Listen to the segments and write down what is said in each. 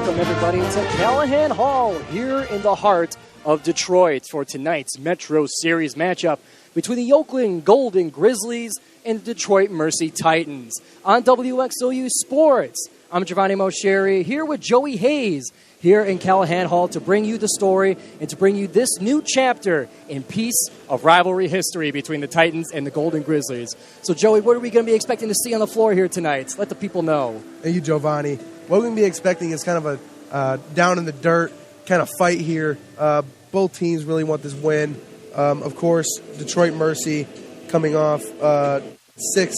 welcome everybody to Calihan Hall here in the heart of Detroit for tonight's Metro Series matchup between the Oakland Golden Grizzlies and the Detroit Mercy Titans on WXOU Sports. I'm Giovanni Moceri here with Joey Hayes here in Calihan Hall to bring you the story and to bring you this new chapter in piece of rivalry history between the Titans and the Golden Grizzlies. So, Joey, what are we going to be expecting to see on the floor here tonight? Let the people know. Thank you, Giovanni. What we're going to be expecting is kind of a down in the dirt kind of fight here. Both teams really want this win. Of course, Detroit Mercy coming off six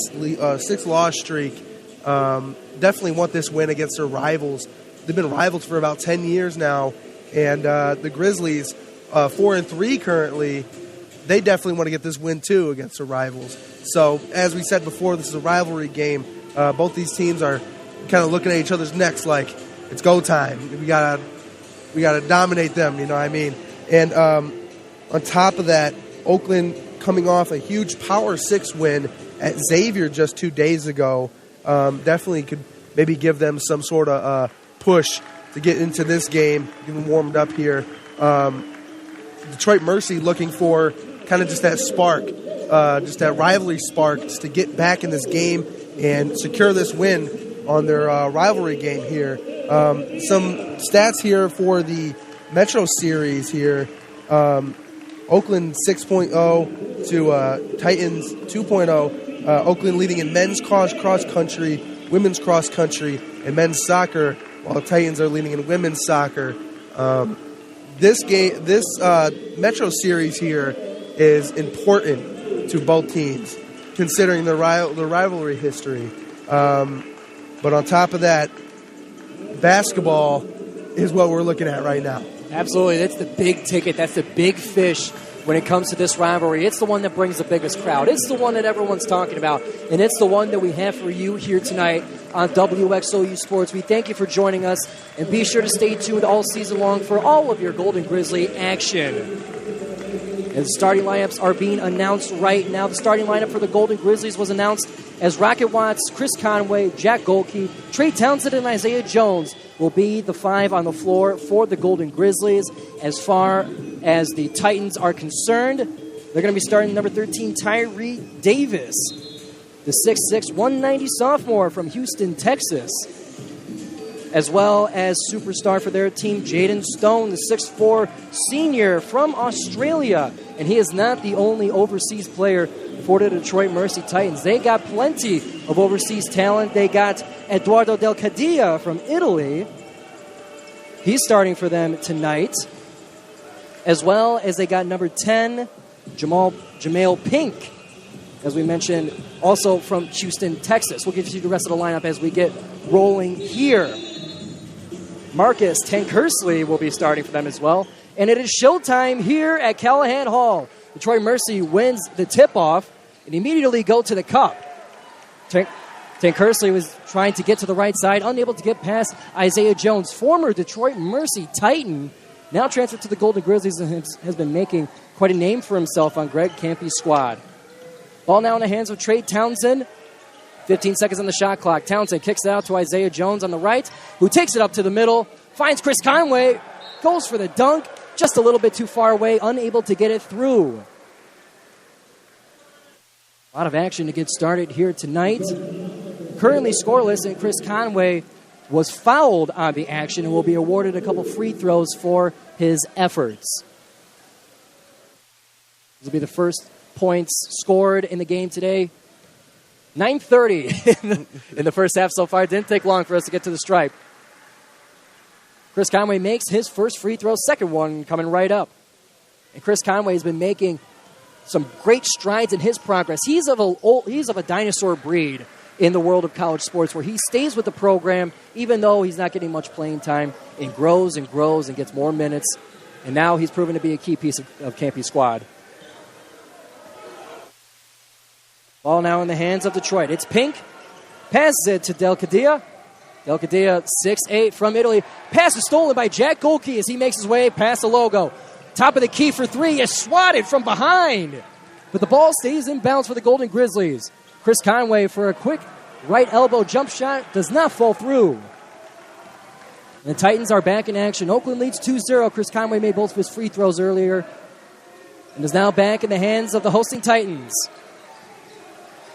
loss streak. Definitely want this win against their rivals. They've been rivals for about 10 years now, and the Grizzlies, 4-3 currently, they definitely want to get this win too against their rivals. So, as we said before, this is a rivalry game. Both these teams are kind of looking at each other's necks like it's go time. We gotta dominate them. You know what I mean? And on top of that, Oakland coming off a huge Power 6 win at Xavier just 2 days ago, definitely could maybe give them some sort of push to get into this game, get them warmed up here. Detroit Mercy looking for kind of just that spark, just that rivalry spark, just to get back in this game and secure this win on their rivalry game here. Some stats here for the Metro Series here. Oakland 6.0 to Titans 2.0. Oakland leading in men's cross country, women's cross country, and men's soccer, while the Titans are leading in women's soccer. This Metro Series here is important to both teams, considering the rivalry history. But on top of that, basketball is what we're looking at right now. Absolutely. That's the big ticket. That's the big fish when it comes to this rivalry. It's the one that brings the biggest crowd. It's the one that everyone's talking about. And it's the one that we have for you here tonight on WXOU Sports. We thank you for joining us. And be sure to stay tuned all season long for all of your Golden Grizzly action. And the starting lineups are being announced right now. The starting lineup for the Golden Grizzlies was announced as Rocket Watts, Chris Conway, Jack Golke, Trey Townsend, and Isaiah Jones will be the five on the floor for the Golden Grizzlies. As far as the Titans are concerned, they're going to be starting number 13, Tyree Davis, the 6'6", 190 sophomore from Houston, Texas, as well as superstar for their team, Jaden Stone, the 6'4" senior from Australia. And he is not the only overseas player for the Detroit Mercy Titans. They got plenty of overseas talent. They got Eduardo Del Cadia from Italy. He's starting for them tonight. As well as they got number 10, Jamail Pink, as we mentioned, also from Houston, Texas. We'll give you the rest of the lineup as we get rolling here. Marcus Tankersley will be starting for them as well. And it is showtime here at Calihan Hall. Detroit Mercy wins the tip-off and immediately go to the cup. Tankersley was trying to get to the right side, unable to get past Isaiah Jones, former Detroit Mercy Titan, now transferred to the Golden Grizzlies and has been making quite a name for himself on Greg Campy's squad. Ball now in the hands of Trey Townsend. 15 seconds on the shot clock. Townsend kicks it out to Isaiah Jones on the right, who takes it up to the middle, finds Chris Conway, goes for the dunk, just a little bit too far away, unable to get it through. A lot of action to get started here tonight. Currently scoreless, and Chris Conway was fouled on the action and will be awarded a couple free throws for his efforts. This will be the first points scored in the game today. 9:30 in the first half so far. It didn't take long for us to get to the stripe. Chris Conway makes his first free throw, second one coming right up. And Chris Conway has been making some great strides in his progress. He's of a dinosaur breed in the world of college sports, where he stays with the program even though he's not getting much playing time, and grows and grows and gets more minutes. And now he's proven to be a key piece of Campy's squad. Ball now in the hands of Detroit. It's Pink. Passes it to Del Cadia. Del Cadia, 6'8", from Italy. Pass is stolen by Jack Golke as he makes his way past the logo. Top of the key for three is swatted from behind. But the ball stays in bounds for the Golden Grizzlies. Chris Conway for a quick right elbow jump shot does not fall through. And the Titans are back in action. Oakland leads 2-0. Chris Conway made both of his free throws earlier and is now back in the hands of the hosting Titans.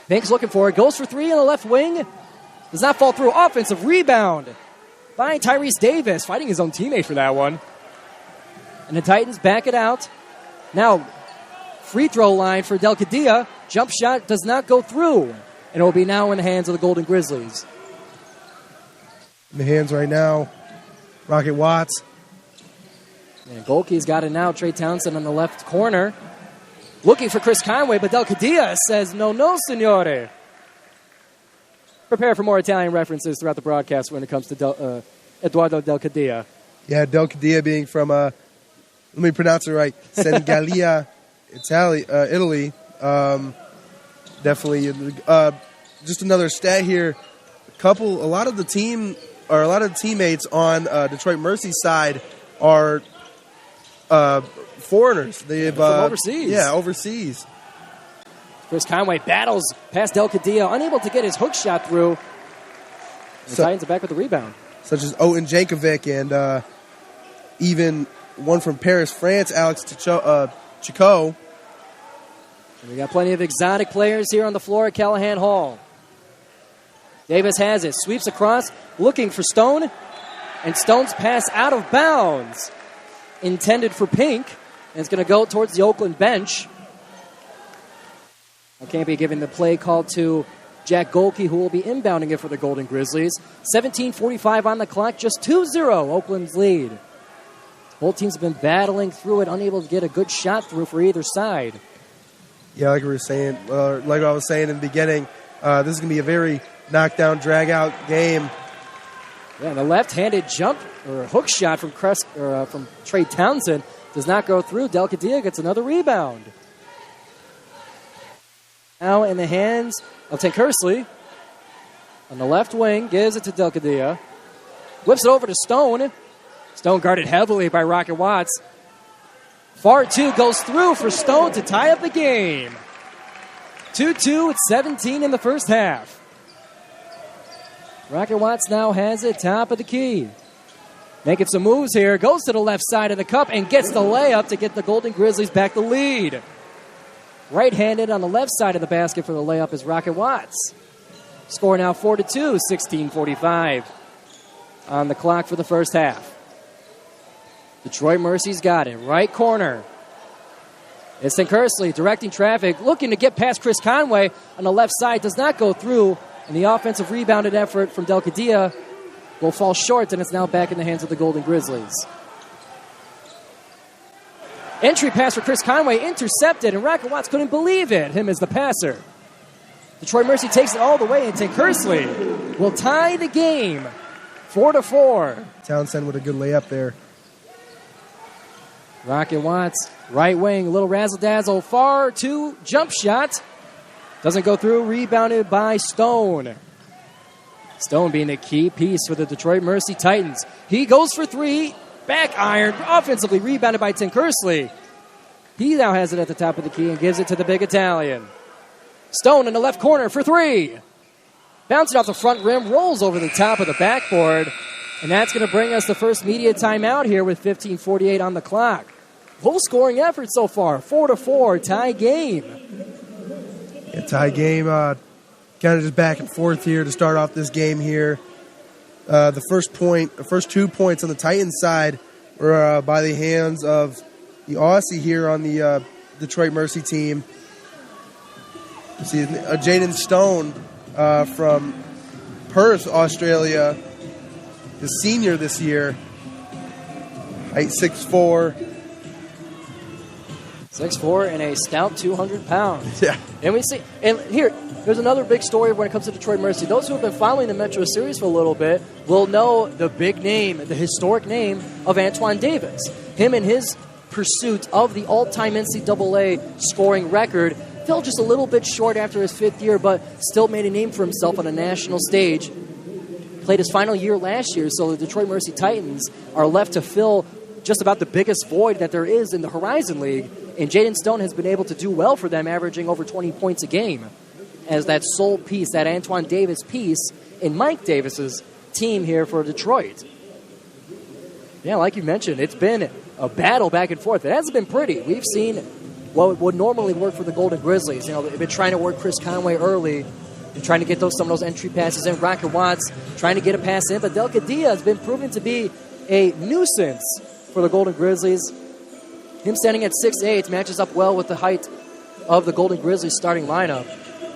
Pink's looking for it. Goes for three on the left wing. Does not fall through. Offensive rebound by Tyrese Davis, fighting his own teammate for that one. And the Titans back it out. Now, free throw line for Del Cadilla. Jump shot does not go through. And it will be now in the hands of the Golden Grizzlies. In the hands right now, Rocket Watts. And Golke's got it now. Trey Townsend on the left corner. Looking for Chris Conway, but Del Cadilla says, no, signore. Prepare for more Italian references throughout the broadcast when it comes to Eduardo Del Cadilla. Yeah, Del Cadilla being from, let me pronounce it right, Senigallia, Italy. Definitely. Just another stat here. A lot of the teammates on Detroit Mercy's side are foreigners. They've from overseas. Yeah, overseas. Chris Conway battles past Del Cadilla, unable to get his hook shot through. The Titans are back with the rebound. Such as Oten Jankovic and even one from Paris, France, Alex Chicot. We got plenty of exotic players here on the floor at Calihan Hall. Davis has it, sweeps across, looking for Stone, and Stone's pass out of bounds. Intended for Pink, and it's going to go towards the Oakland bench. I can't be giving the play call to Jack Golke, who will be inbounding it for the Golden Grizzlies. 17:45 on the clock, just 2-0, Oakland's lead. Both teams have been battling through it, unable to get a good shot through for either side. Yeah, like we were saying, like I was saying in the beginning, this is going to be a very knockdown, drag-out game. Yeah, the left-handed jump or hook shot from from Trey Townsend does not go through. Del Cadilla gets another rebound. Now in the hands of Tank Kersley. On the left wing, gives it to Del Cadilla. Whips it over to Stone. Stone guarded heavily by Rocket Watts. Far two goes through for Stone to tie up the game. 2-2 with 17 in the first half. Rocket Watts now has it top of the key. Making some moves here. Goes to the left side of the cup and gets the layup to get the Golden Grizzlies back the lead. Right-handed on the left side of the basket for the layup is Rocket Watts. Score now 4-2, 16:45 on the clock for the first half. Detroit Mercy's got it. Right corner. It's Kersley directing traffic, looking to get past Chris Conway on the left side. Does not go through, and the offensive rebounded effort from Del Cadilla will fall short, and it's now back in the hands of the Golden Grizzlies. Entry pass for Chris Conway, intercepted, and Rocket Watts couldn't believe it. Him as the passer. Detroit Mercy takes it all the way, and Tank Kersley will tie the game 4-4. Townsend with a good layup there. Rocket Watts, right wing, a little razzle-dazzle, far two, jump shot. Doesn't go through, rebounded by Stone. Stone being a key piece for the Detroit Mercy Titans. He goes for three, back iron, offensively rebounded by Tank Kersley. He now has it at the top of the key and gives it to the big Italian. Stone in the left corner for three. Bouncing off the front rim, rolls over the top of the backboard. And that's going to bring us the first media timeout here with 15:48 on the clock. Full scoring effort so far, 4-4, tie game. Yeah, tie game, kind of just back and forth here to start off this game here. The first 2 points on the Titans side were by the hands of the Aussie here on the Detroit Mercy team. You see Jaden Stone from Perth, Australia, the senior this year, height 6'4". 6'4" and a stout 200 pounds. Yeah. And we see, and here, there's another big story when it comes to Detroit Mercy. Those who have been following the Metro Series for a little bit will know the big name, the historic name of Antoine Davis. Him and his pursuit of the all-time NCAA scoring record fell just a little bit short after his fifth year, but still made a name for himself on a national stage. Played his final year last year, so the Detroit Mercy Titans are left to fill just about the biggest void that there is in the Horizon League. And Jaden Stone has been able to do well for them, averaging over 20 points a game as that sole piece, that Antoine Davis piece in Mike Davis's team here for Detroit. Yeah, like you mentioned, it's been a battle back and forth. It hasn't been pretty. We've seen what would normally work for the Golden Grizzlies. You know, they've been trying to work Chris Conway early and trying to get some of those entry passes in. Rocket Watts trying to get a pass in, but Del Cadilla has been proven to be a nuisance for the Golden Grizzlies. Him standing at 6'8" matches up well with the height of the Golden Grizzlies starting lineup.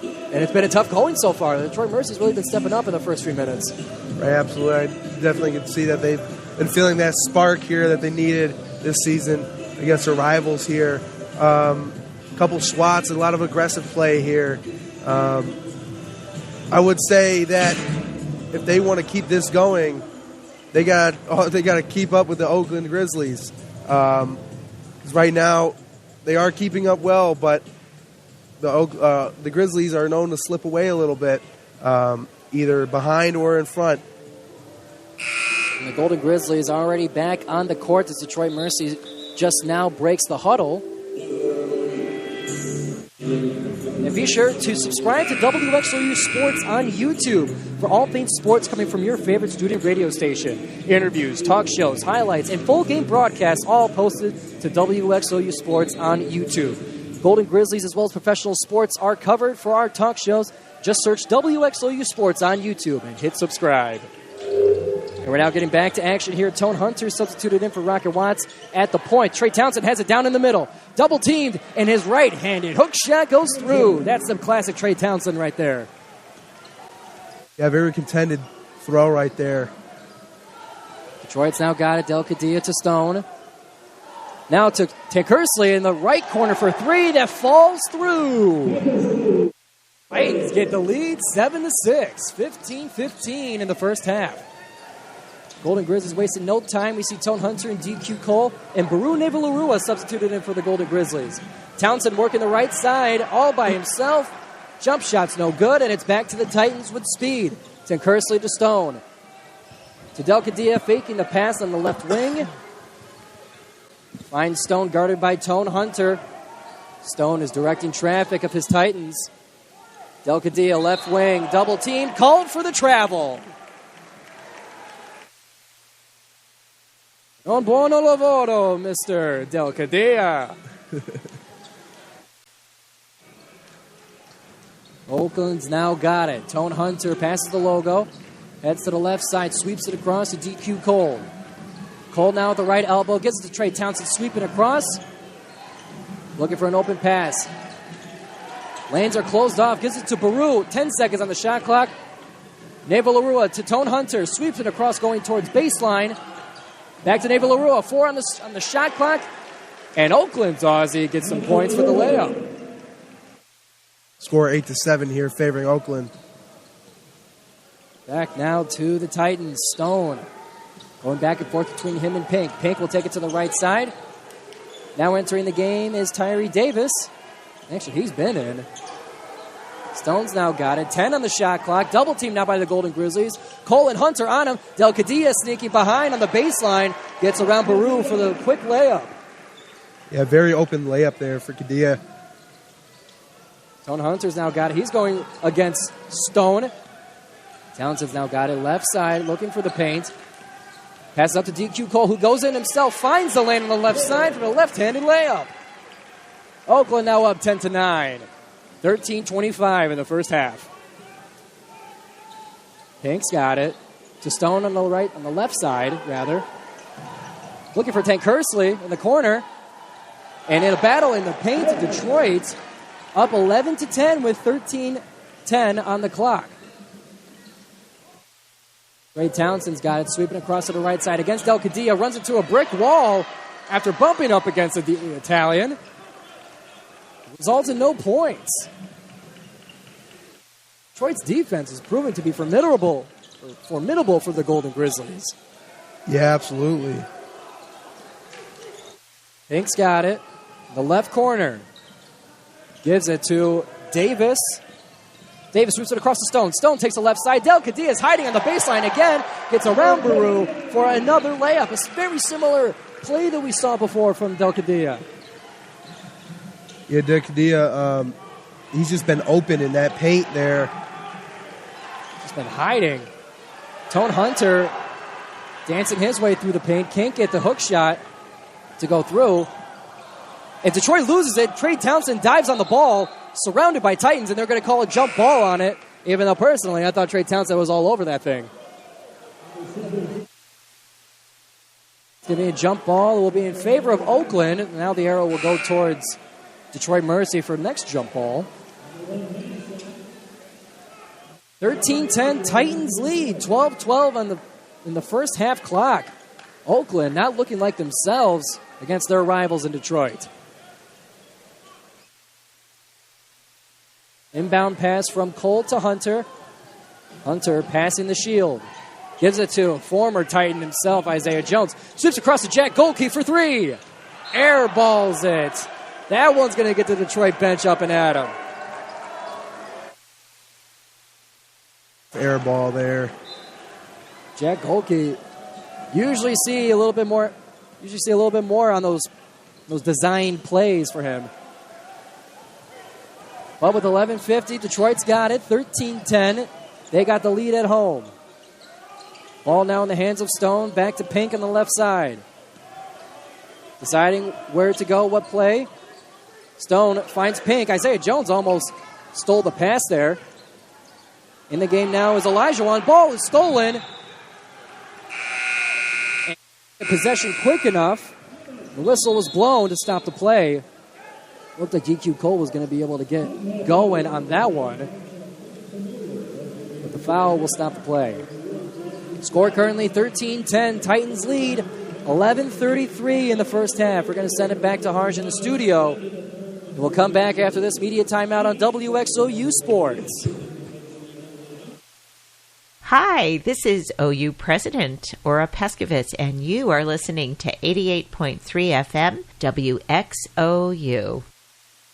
And it's been a tough going so far. The Detroit Mercy's really been stepping up in the first few minutes. Right, absolutely. I definitely can see that they've been feeling that spark here that they needed this season against their rivals here. Couple swats, a lot of aggressive play here. I would say that if they want to keep this going, they got to keep up with the Oakland Grizzlies. 'Cause right now, they are keeping up well, but the Grizzlies are known to slip away a little bit, either behind or in front. And the Golden Grizzlies already back on the court as Detroit Mercy just now breaks the huddle. And be sure to subscribe to WXOU Sports on YouTube for all things sports coming from your favorite student radio station. Interviews, talk shows, highlights, and full game broadcasts all posted to WXOU Sports on YouTube. Golden Grizzlies as well as professional sports are covered for our talk shows. Just search WXOU Sports on YouTube and hit subscribe. And we're now getting back to action here. Tone Hunter substituted in for Rocket Watts at the point. Trey Townsend has it down in the middle. Double teamed, and his right-handed hook shot goes through. That's some classic Trey Townsend right there. Yeah, very contended throw right there. Detroit's now got it. Del Cadilla to Stone. Now to Tankersley in the right corner for three that falls through. Titans get the lead 7-6. 15-15 in the first half. Golden Grizzlies wasted no time. We see Tone Hunter and DQ Cole and Baru Nevalarua substituted in for the Golden Grizzlies. Townsend working the right side all by himself. Jump shot's no good, and it's back to the Titans with speed. Tankersley to Stone. To Del Cadilla faking the pass on the left wing. Finds Stone guarded by Tone Hunter. Stone is directing traffic of his Titans. Del Cadilla left wing, double team, called for the travel. Non buono lavoro, Mr. Del Cadilla. Oakland's now got it. Tone Hunter passes the logo, heads to the left side, sweeps it across to DQ Cole. Cole now at the right elbow, gets it to Trey Townsend, sweeping across. Looking for an open pass. Lanes are closed off, gives it to Baru. 10 seconds on the shot clock. Nevalarua to Tone Hunter, sweeps it across going towards baseline. Back to Nevalarua, 4 on the shot clock. And Oakland's Aussie gets some points for the layup. Score 8-7 here, favoring Oakland. Back now to the Titans. Stone going back and forth between him and Pink. Pink will take it to the right side. Now entering the game is Tyree Davis. Actually, he's been in. Stone's now got it. 10 on the shot clock. Double team now by the Golden Grizzlies. Cole and Hunter on him. Del Cadilla sneaking behind on the baseline. Gets around Baru for the quick layup. Yeah, very open layup there for Cadilla. Tone Hunter's now got it. He's going against Stone. Townsend's now got it. Left side looking for the paint. Passes up to DQ Cole, who goes in himself. Finds the lane on the left side for the left-handed layup. Oakland now up 10-9. 13-25 in the first half. Pink's got it. To Stone on the right, on the left side, rather. Looking for Tankersley in the corner. And in a battle in the paint, Detroit up 11-10 with 13:10 on the clock. Trey Townsend's got it, sweeping across to the right side against Del Cadilla. Runs into a brick wall after bumping up against the Italian. Results in no points. Detroit's defense is proving to be formidable for the Golden Grizzlies. Yeah, absolutely. Pink's got it. The left corner. Gives it to Davis. Davis sweeps it across the Stone. Stone takes the left side. Del Cadilla is hiding on the baseline again. Gets around Baru for another layup. A very similar play that we saw before from Del Cadilla. Yeah, Del Cadilla, he's just been open in that paint there. Just been hiding. Tone Hunter dancing his way through the paint. Can't get the hook shot to go through. And Detroit loses it. Trey Townsend dives on the ball, surrounded by Titans, and they're going to call a jump ball on it, even though personally I thought Trey Townsend was all over that thing. It's going to be a jump ball. It will be in favor of Oakland. Now the arrow will go towards Detroit Mercy for next jump ball. 13-10, Titans lead. 12-12 in the first half clock. Oakland not looking like themselves against their rivals in Detroit. Inbound pass from Cole to Hunter. Hunter passing the shield. Gives it to former Titan himself, Isaiah Jones. Sweeps across to Jack Golke for three. Airballs it. That one's going to get the Detroit bench up and at him. Air ball there. Jack Golke usually see a little bit more on those designed plays for him. But with 11:50, Detroit's got it. 13-10. They got the lead at home. Ball now in the hands of Stone. Back to Pink on the left side. Deciding where to go, what play. Stone finds Pink. Isaiah Jones almost stole the pass there. In the game now is Elijah. Ball is stolen. And possession quick enough. The whistle was blown to stop the play. Looked like DQ Cole was going to be able to get going on that one. But the foul will stop the play. Score currently 13-10. Titans lead 11:33 in the first half. We're going to send it back to Harjun in the studio. And we'll come back after this media timeout on WXOU Sports. Hi, this is OU President Ora Peskovitz, and you are listening to 88.3 FM WXOU.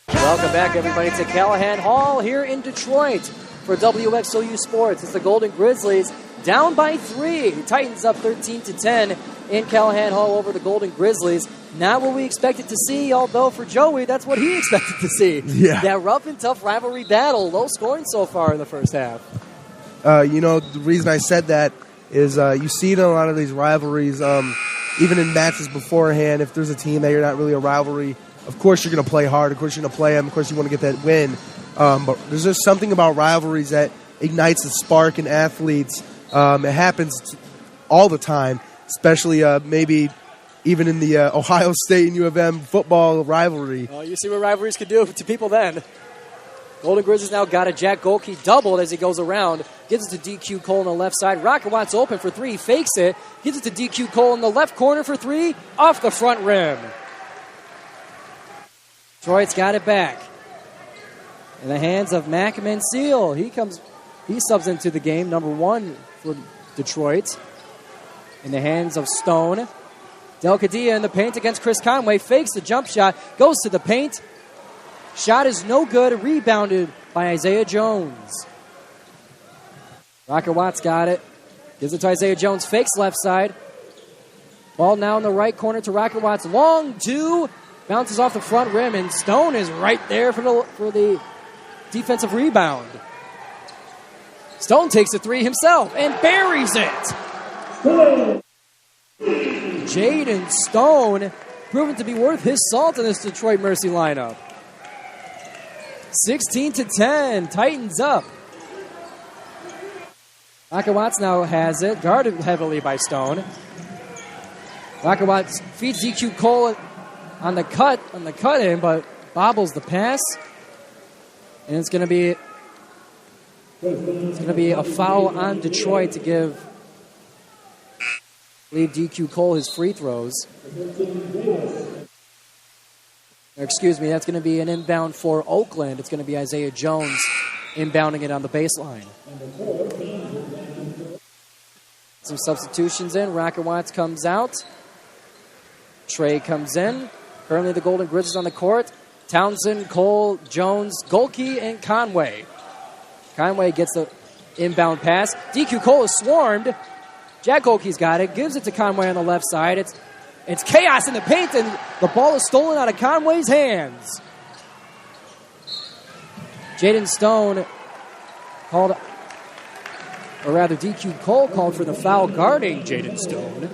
Welcome back, everybody, to Calihan Hall here in Detroit for WXOU Sports. It's the Golden Grizzlies down by 3. Titans up 13-10 in Calihan Hall over the Golden Grizzlies. Not what we expected to see, although for Joey, that's what he expected to see. Yeah. That rough and tough rivalry battle, low scoring so far in the first half. The reason I said that is you see it in a lot of these rivalries, even in matches beforehand. If there's a team that you're not really a rivalry, of course you're going to play hard. Of course you're going to play them. Of course you want to get that win. But there's just something about rivalries that ignites the spark in athletes. It happens all the time, especially maybe even in the Ohio State and U of M football rivalry. You see what rivalries could do to people then. Golden Grizzlies now got a Jack Golke doubled as he goes around. Gives it to DQ Cole on the left side. Rocket Watts open for three. Fakes it. Gives it to DQ Cole in the left corner for three. Off the front rim. Detroit's got it back. In the hands of Macman Seal. He subs into the game. Number 1 for Detroit. In the hands of Stone. Del Cadilla in the paint against Chris Conway. Fakes the jump shot. Goes to the paint. Shot is no good. Rebounded by Isaiah Jones. Rocket Watts got it. Gives it to Isaiah Jones. Fakes left side. Ball now in the right corner to Rocket Watts. Long two. Bounces off the front rim. And Stone is right there for the defensive rebound. Stone takes a three himself and buries it. Jaden Stone proven to be worth his salt in this Detroit Mercy lineup. 16-10, Titans up. Rocket Watts now has it, guarded heavily by Stone. Rocket Watts feeds DQ Cole on the cut in, but bobbles the pass. And it's going to be a foul on Detroit to leave DQ Cole his free throws. Excuse me, that's going to be an inbound for Oakland. It's going to be Isaiah Jones inbounding it on the baseline. Some substitutions in. Rocket Watts comes out. Trey comes in. Currently the Golden Grizzlies on the court. Townsend, Cole, Jones, Golke, and Conway. Conway gets the inbound pass. DQ Cole is swarmed. Jack Golke's got it. Gives it to Conway on the left side. It's chaos in the paint, and the ball is stolen out of Conway's hands. Jaden Stone called or rather DQ Cole called for the foul guarding Jaden Stone.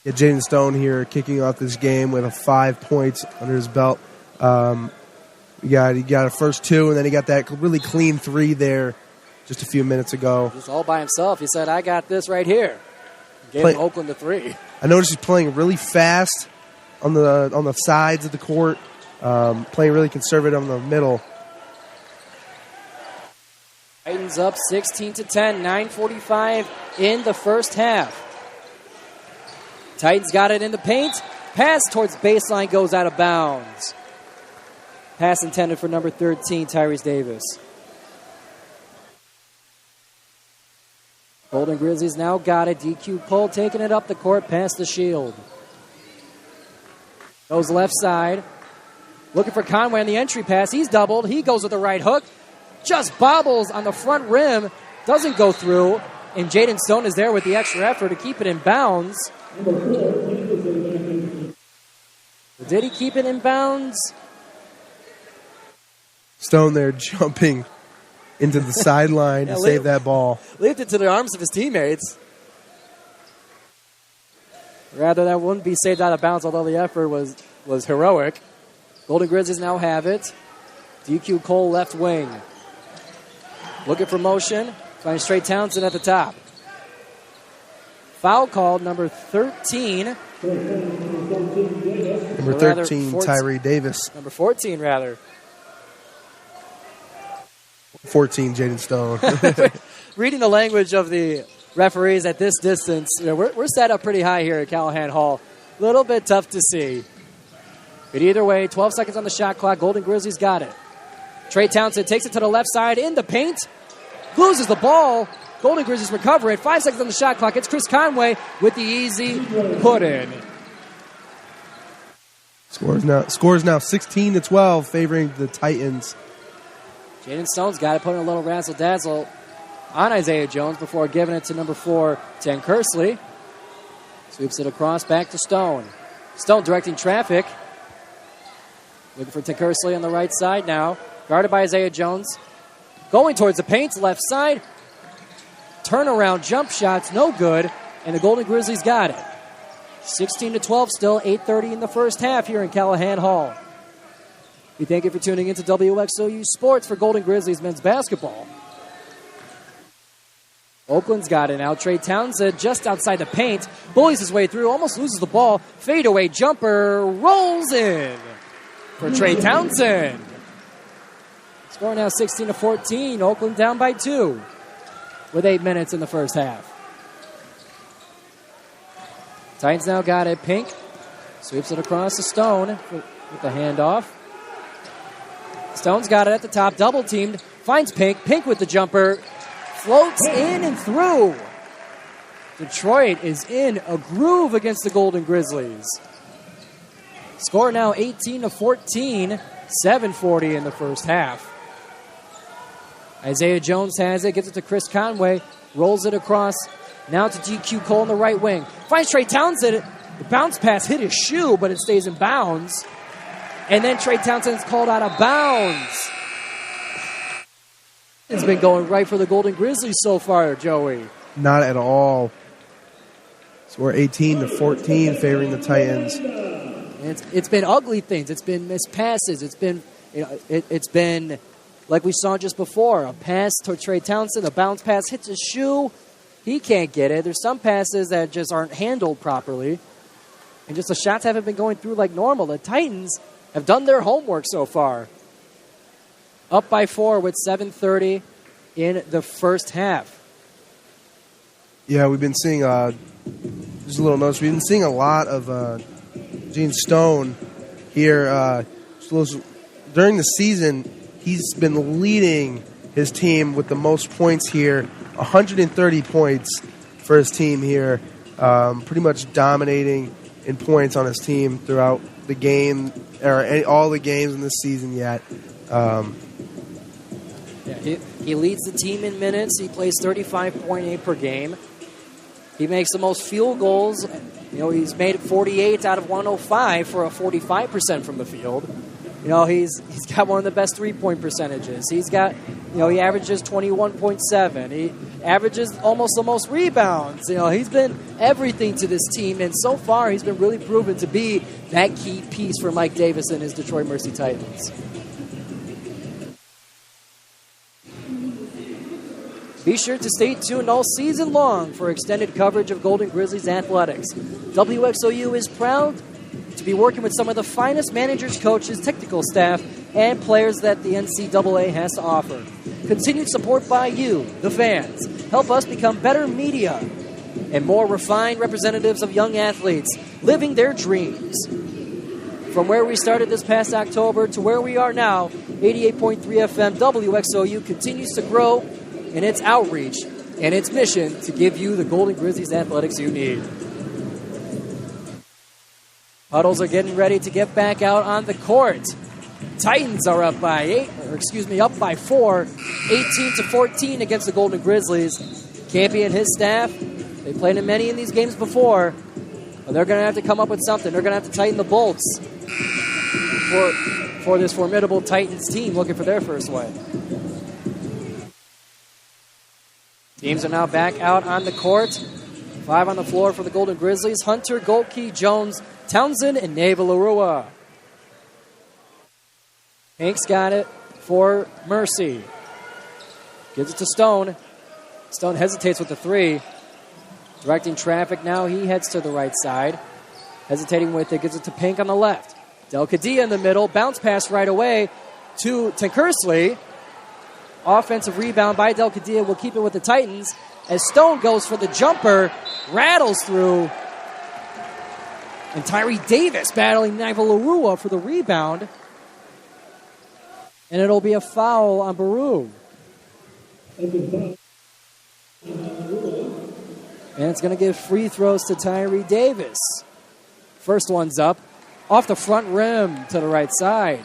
Yeah, Jaden Stone here kicking off this game with 5 points under his belt. He got a first 2, and then he got that really clean 3 there just a few minutes ago. He's all by himself. He said, I got this right here. Gave Oakland the 3. I noticed he's playing really fast on the sides of the court, playing really conservative in the middle. Titans up 16-10, 9:45 in the first half. Titans got it in the paint. Pass towards baseline goes out of bounds. Pass intended for number 13, Tyrese Davis. Golden Grizzlies now got it. DQ Cole taking it up the court past the shield. Goes left side. Looking for Conway on the entry pass. He's doubled. He goes with the right hook. Just bobbles on the front rim. Doesn't go through. And Jaden Stone is there with the extra effort to keep it in bounds. Did he keep it in bounds? Stone there jumping into the sideline to save that ball. Leaped into the arms of his teammates. Rather, that wouldn't be saved out of bounds, although the effort was heroic. Golden Grizzlies now have it. DQ Cole left wing. Looking for motion. Finds Trey Townsend at the top. Foul called, number 13. Number 13, Tyree Davis. Number 14, rather. 14, Jaden Stone. Reading the language of the referees at this distance, we're set up pretty high here at Calihan Hall. A little bit tough to see. But either way, 12 seconds on the shot clock. Golden Grizzlies got it. Trey Townsend takes it to the left side in the paint. Loses the ball. Golden Grizzlies recover it. 5 seconds on the shot clock. It's Chris Conway with the easy put-in. Scores now 16-12, favoring the Titans. Jaden Stone's got it, putting a little razzle-dazzle on Isaiah Jones before giving it to number 4, Ten Kersley. Sweeps it across, back to Stone. Stone directing traffic. Looking for Ten Kersley on the right side now. Guarded by Isaiah Jones. Going towards the paint, left side. Turnaround jump shots, no good. And the Golden Grizzlies got it. 16-12 still, 8:30 in the first half here in Calihan Hall. We thank you for tuning into WXOU Sports for Golden Grizzlies men's basketball. Oakland's got it now. Trey Townsend just outside the paint. Bullies his way through, almost loses the ball. Fadeaway jumper, rolls in for Trey Townsend. Score now 16-14. Oakland down by 2 with 8 minutes in the first half. Titans now got it. Pink sweeps it across to Stone with the handoff. Stone's got it at the top, double teamed, finds Pink. Pink with the jumper, floats in and through. Detroit is in a groove against the Golden Grizzlies. Score now 18-14, 7:40 in the first half. Isaiah Jones has it, gives it to Chris Conway, rolls it across, now to DQ Cole on the right wing. Finds Trey Townsend, the bounce pass hit his shoe, but it stays in bounds. And then Trey Townsend's called out of bounds. It's been going right for the Golden Grizzlies so far, Joey. Not at all. So we're 18-14 favoring the Titans. It's been ugly things. It's been missed passes. It's been, it's been like we saw just before. A pass to Trey Townsend, a bounce pass hits his shoe. He can't get it. There's some passes that just aren't handled properly. And just the shots haven't been going through like normal. The Titans have done their homework so far. Up by 4 with 7:30 in the first half. Yeah, we've been seeing, just a little notice, we've been seeing a lot of Gene Stone here. During the season, he's been leading his team with the most points here. 130 points for his team here. Pretty much dominating in points on his team throughout the game, or all the games in this season yet. He leads the team in minutes. He plays 35.8 per game. He makes the most field goals. He's made 48 out of 105 for a 45% from the field. He's got one of the best 3-point percentages. He's got he averages 21.7. He averages almost the most rebounds. He's been everything to this team, and so far he's been really proven to be that key piece for Mike Davis and his Detroit Mercy Titans. Be sure to stay tuned all season long for extended coverage of Golden Grizzlies athletics. WXOU is proud to be working with some of the finest managers, coaches, technical staff, and players that the NCAA has to offer. Continued support by you, the fans, help us become better media and more refined representatives of young athletes living their dreams. From where we started this past October to where we are now, 88.3 FM WXOU continues to grow in its outreach and its mission to give you the Golden Grizzlies athletics you need. Huddles are getting ready to get back out on the court. Titans are up by 4, 18-14 against the Golden Grizzlies. Campy and his staff, they played in many in these games before, but they're going to have to come up with something. They're going to have to tighten the bolts for this formidable Titans team looking for their first win. Teams are now back out on the court. 5 on the floor for the Golden Grizzlies. Hunter, Golke, Jones, Townsend, and Neva-Larua. Hank's got it for Mercy. Gives it to Stone. Stone hesitates with the 3. Directing traffic now. He heads to the right side. Hesitating with it. Gives it to Pink on the left. Del Cadilla in the middle. Bounce pass right away to Tankersley. Offensive rebound by Del Cadilla. Will keep it with the Titans. As Stone goes for the jumper. Rattles through. And Tyree Davis battling Neva-Larua for the rebound. And it'll be a foul on Baru. And it's going to give free throws to Tyree Davis. First one's up. Off the front rim to the right side.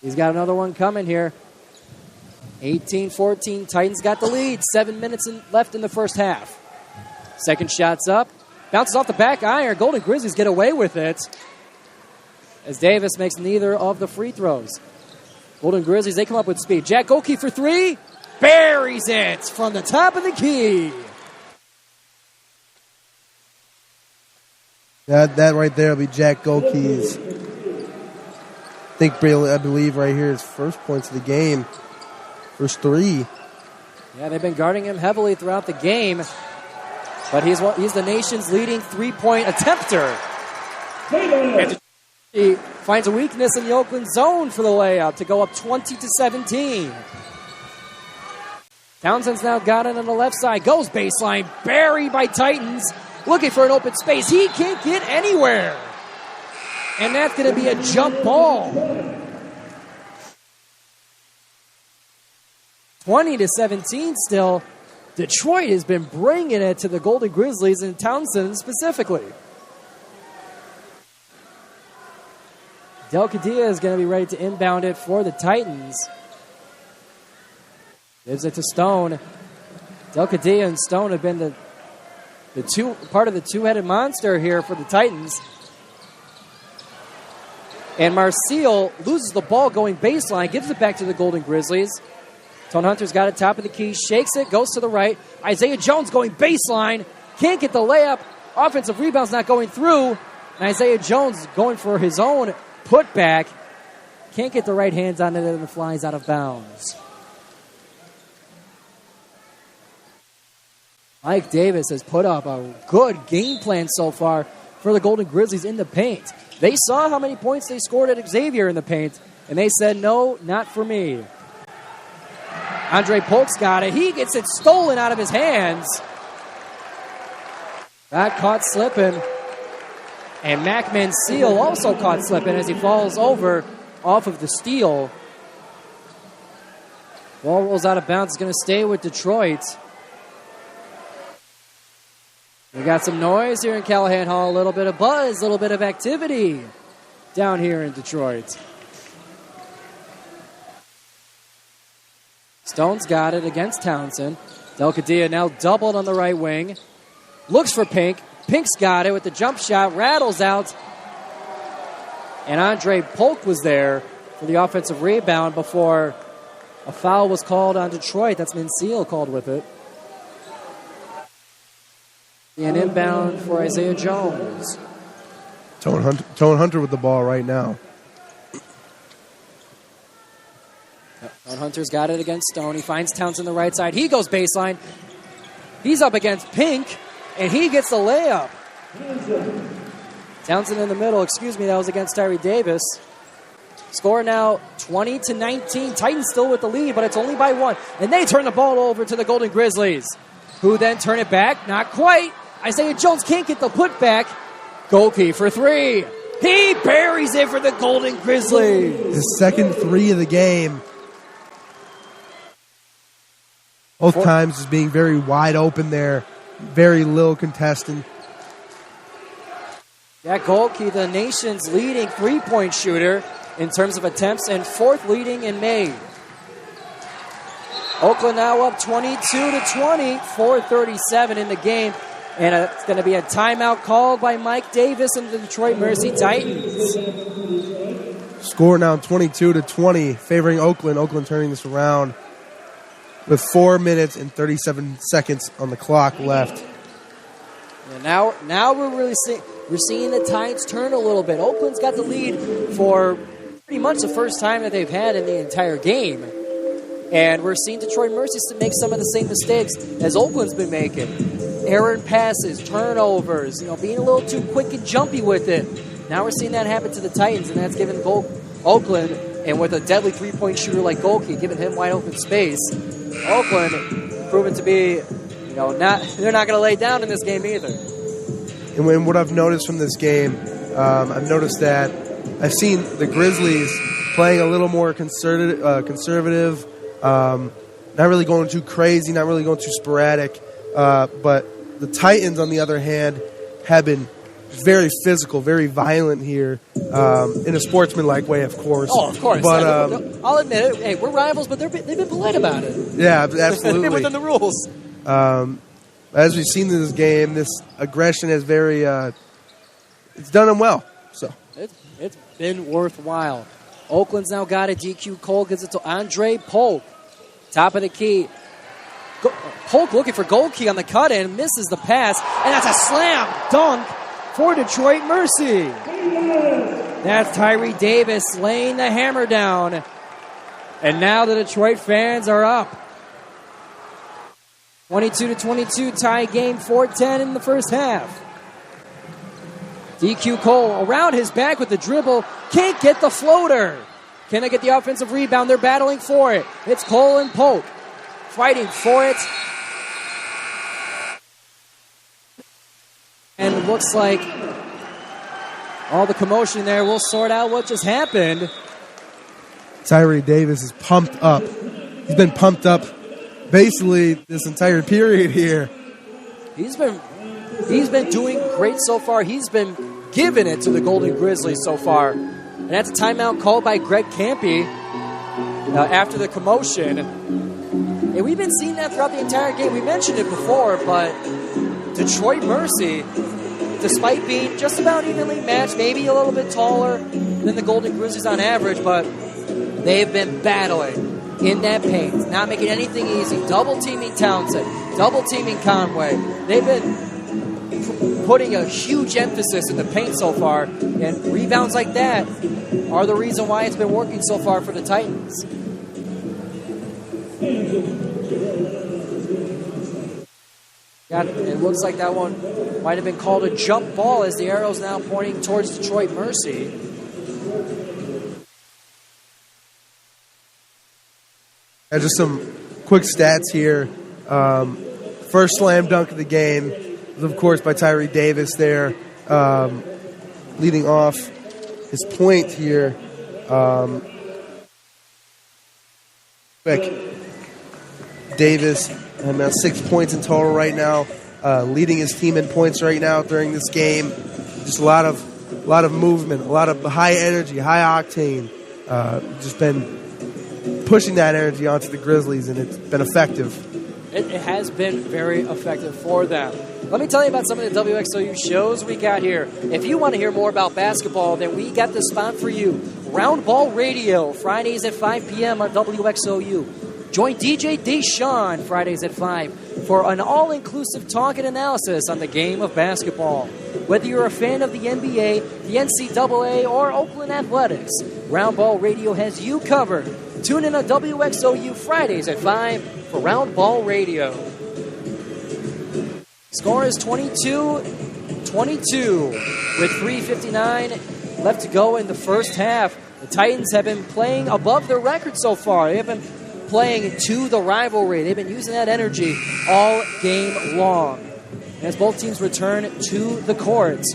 He's got another one coming here. 18-14. Titans got the lead. 7 minutes left in the first half. Second shot's up. Bounces off the back iron. Golden Grizzlies get away with it, as Davis makes neither of the free throws. Golden Grizzlies, they come up with speed. Jack Golke for 3. Buries it from the top of the key. That right there will be Jack Golke's, I believe right here, his first points of the game. First 3. Yeah, they've been guarding him heavily throughout the game. But he's the nation's leading three-point attempter. He finds a weakness in the Oakland zone for the layup to go up 20-17. Townsend's now got it on the left side. Goes baseline. Buried by Titans. Looking for an open space. He can't get anywhere. And that's going to be a jump ball. 20-17 still. Detroit has been bringing it to the Golden Grizzlies and Townsend specifically. Del Cadilla is going to be ready to inbound it for the Titans. Gives it to Stone. Del Cadilla and Stone have been part of the two-headed monster here for the Titans. And Marcial loses the ball going baseline, gives it back to the Golden Grizzlies. Tone Hunter's got it top of the key, shakes it, goes to the right. Isaiah Jones going baseline, can't get the layup. Offensive rebound's not going through. And Isaiah Jones going for his own putback. Can't get the right hands on it, and it flies out of bounds. Mike Davis has put up a good game plan so far for the Golden Grizzlies in the paint. They saw how many points they scored at Xavier in the paint, and they said, no, not for me. Andre Polk's got it. He gets it stolen out of his hands. Got caught slipping. And Mac Mansell also caught slipping as he falls over off of the steal. Ball rolls out of bounds. It's going to stay with Detroit. We got some noise here in Calihan Hall. A little bit of buzz, a little bit of activity down here in Detroit. Stone's got it against Townsend. Del Cadilla now doubled on the right wing. Looks for Pink. Pink's got it with the jump shot. Rattles out. And Andre Polk was there for the offensive rebound before A foul was called on Detroit. That's Mencil called with it. And inbound for Isaiah Jones. Tone Hunter with the ball right now. Tone Hunter's got it against Stone. He finds Townsend the right side. He goes baseline. He's up against Pink, and he gets the layup. Townsend in the middle. Excuse me, that was against Tyree Davis. Score now 20-19. Titans still with the lead, but it's only by 1. And they turn the ball over to the Golden Grizzlies, who then turn it back. Not quite. Isaiah Jones can't get the putback. Golke for 3. He buries it for the Golden Grizzlies. His second 3 of the game. Both times just being very wide open there. Very little contestant. Yeah, Golke, the nation's leading three-point shooter in terms of attempts, and 4th leading in made. Oakland now up 22-20, 4:37 in the game. And it's going to be a timeout called by Mike Davis and the Detroit Mercy Titans. Score now 22-20, favoring Oakland. Oakland turning this around with 4 minutes and 37 seconds on the clock left. And now we're seeing the Tides turn a little bit. Oakland's got the lead for pretty much the first time that they've had in the entire game. And we're seeing Detroit Mercy make some of the same mistakes as Oakland's been making. Errant passes, turnovers, being a little too quick and jumpy with it. Now we're seeing that happen to the Titans, and that's given Oakland, and with a deadly three-point shooter like Golke, giving him wide open space. Oakland proven to be, they're not going to lay down in this game either. And what I've noticed from this game, I've noticed that I've seen the Grizzlies playing a little more conservative, not really going too crazy, not really going too sporadic. But the Titans, on the other hand, have been very physical, very violent here, in a sportsmanlike way, of course. Oh, of course. But I'll admit it. Hey, we're rivals, but they've been polite about it. Yeah, absolutely. Within the rules. As we've seen in this game, this aggression is very, it's done them well. So It's been worthwhile. Oakland's now got it. DQ Cole gives it to Andre Polk. Top of the key. Polk looking for Golke on the cut-in, misses the pass, and that's a slam dunk for Detroit Mercy. That's Tyree Davis laying the hammer down. And now the Detroit fans are up. 22-22 tie game, 4:10 in the first half. DQ Cole around his back with the dribble, can't get the floater. Can they get the offensive rebound? They're battling for it. It's Cole and Polk fighting for it. And it looks like all the commotion there will sort out what just happened. Tyree Davis is pumped up. He's been pumped up basically this entire period here. He's been doing great so far. He's been giving it to the Golden Grizzlies so far. And that's a timeout called by Greg Campy after the commotion. And we've been seeing that throughout the entire game. We mentioned it before, but Detroit Mercy, despite being just about evenly matched, maybe a little bit taller than the Golden Grizzlies on average, but they've been battling in that paint, not making anything easy. Double-teaming Townsend, double-teaming Conway. They've been putting a huge emphasis in the paint so far, and rebounds like that are the reason why it's been working so far for the Titans. It looks like that one might have been called a jump ball as the arrow's now pointing towards Detroit Mercy. Just some quick stats here. First slam dunk of the game was, of course, by Tyree Davis there, leading off his point here. Quick. Davis has 6 points in total right now, leading his team in points right now during this game. Just a lot of movement, a lot of high energy, high octane. Just been pushing that energy onto the Grizzlies, and it's been effective. It has been very effective for them. Let me tell you about some of the WXOU shows we got here. If you want to hear more about basketball, then we got the spot for you. Round Ball Radio, Fridays at 5 p.m. on WXOU. Join DJ Deshaun Fridays at 5 for an all-inclusive talk and analysis on the game of basketball. Whether you're a fan of the NBA, the NCAA, or Oakland Athletics, Round Ball Radio has you covered. Tune in on WXOU Fridays at 5 for Round Ball Radio. Score is 22-22 with 3:59 left to go in the first half. The Titans have been playing above their record so far. They have been playing to the rivalry. They've been using that energy all game long. As both teams return to the court,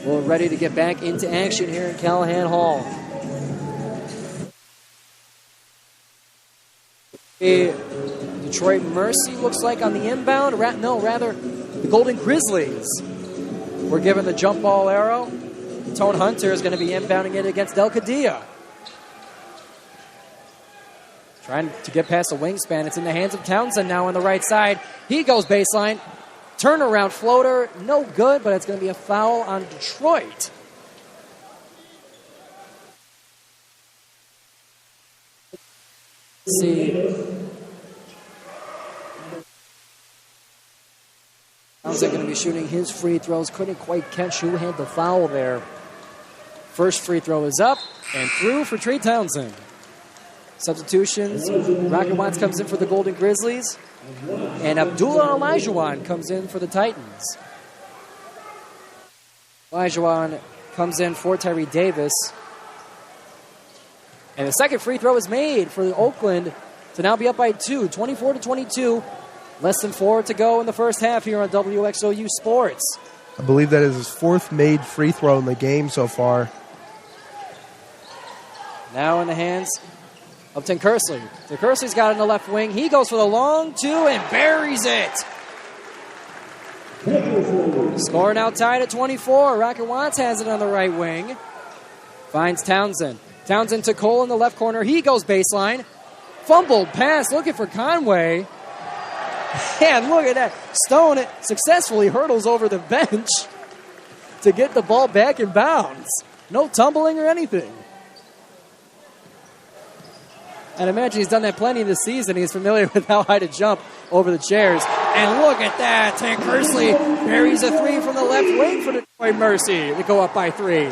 we're ready to get back into action here in Calihan Hall. Detroit Mercy looks like on the inbound. Rather, the Golden Grizzlies were given the jump ball arrow. Tone Hunter is going to be inbounding it against Del Cadilla. Trying to get past the wingspan. It's in the hands of Townsend now on the right side. He goes baseline. Turnaround floater. No good, but it's going to be a foul on Detroit. Let's see. Townsend going to be shooting his free throws. Couldn't quite catch who had the foul there. First free throw is up and through for Trey Townsend. Substitutions. Rocket Watts comes in for the Golden Grizzlies. And Abdullah Elijahwan comes in for the Titans. Elijahwan comes in for Tyree Davis. And the second free throw is made for Oakland to now be up by 2, 24-22. Less than 4 to go in the first half here on WXOU Sports. I believe that is his fourth made free throw in the game so far. Now in the hands of Tim Kersley. Tim Kersley's got it in the left wing. He goes for the long two and buries it. Score now tied at 24. Rocket Watts has it on the right wing. Finds Townsend. Townsend to Cole in the left corner. He goes baseline. Fumbled pass looking for Conway. And look at that. Stone successfully hurdles over the bench to get the ball back in bounds. No tumbling or anything. And imagine he's done that plenty this season. He's familiar with how high to jump over the chairs. And look at that. Tank Kersley buries a three from the left wing for Detroit Mercy to go up by 3.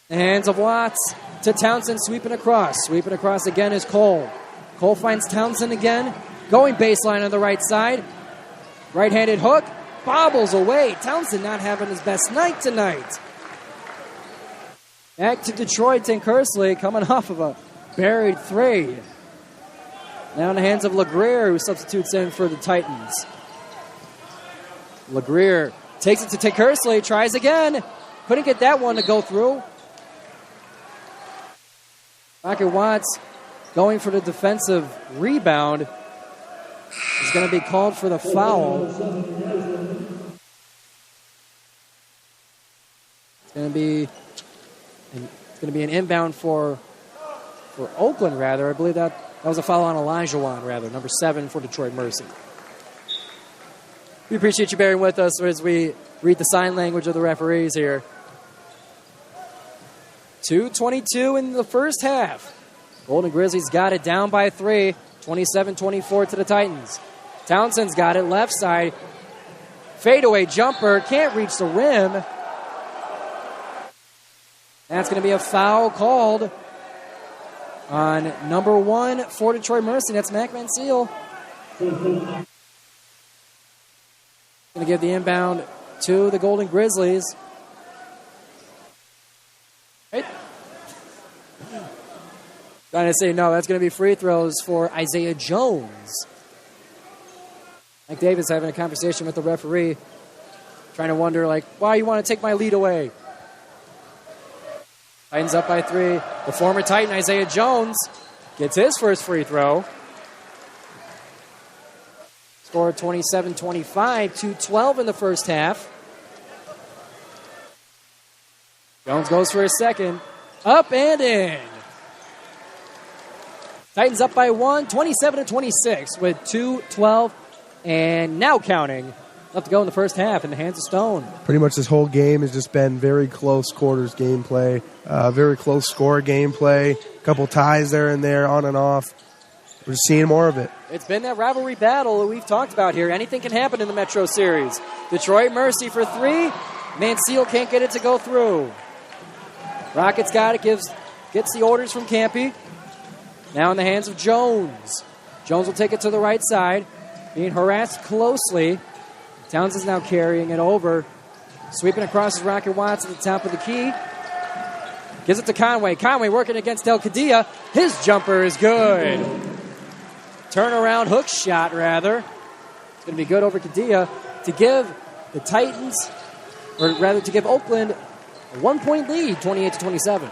The hands of Watts to Townsend, sweeping across. Sweeping across again is Cole. Cole finds Townsend again. Going baseline on the right side. Right-handed hook. Bobbles away. Townsend not having his best night tonight. Back to Detroit, and Kersley coming off of a buried 3. Now in the hands of LeGrier, who substitutes in for the Titans. LeGrier takes it to Tank Kersley, tries again. Couldn't get that one to go through. Rocket Watts going for the defensive rebound. Is going to be called for the foul. It's going to be an inbound for Oakland, rather. I believe that was a foul on Elijahwan, rather, number 7 for Detroit Mercy. We appreciate you bearing with us as we read the sign language of the referees here. 2:22 in the first half. Golden Grizzlies got it down by 3, 27-24 to the Titans. Townsend's got it left side. Fadeaway jumper, can't reach the rim. That's going to be a foul called on number 1 for Detroit Mercy. That's Mac Van Seal. Going to give the inbound to the Golden Grizzlies. Right? Trying to say no, that's going to be free throws for Isaiah Jones. Mike Davis having a conversation with the referee, trying to wonder, why you want to take my lead away? Titans up by 3. The former Titan, Isaiah Jones, gets his first free throw. Score 27-25, 2:12 in the first half. Jones goes for a second. Up and in. Titans up by 1, 27-26 with 2:12 and now counting left to go in the first half in the hands of Stone. Pretty much this whole game has just been very close quarters gameplay, very close score gameplay, a couple ties there and there, on and off. We're just seeing more of it. It's been that rivalry battle that we've talked about here. Anything can happen in the Metro Series. Detroit Mercy for 3. Mansell can't get it to go through. Rockets got it, gets the orders from Campy. Now in the hands of Jones. Jones will take it to the right side, being harassed closely. Towns is now carrying it over. Sweeping across his Rocket Watts at the top of the key. Gives it to Conway. Conway working against Del Cadilla. His jumper is good. Turnaround hook shot, rather. It's going to be good over Cadilla to give the Titans, or rather to give Oakland a 1-point lead, 28-27.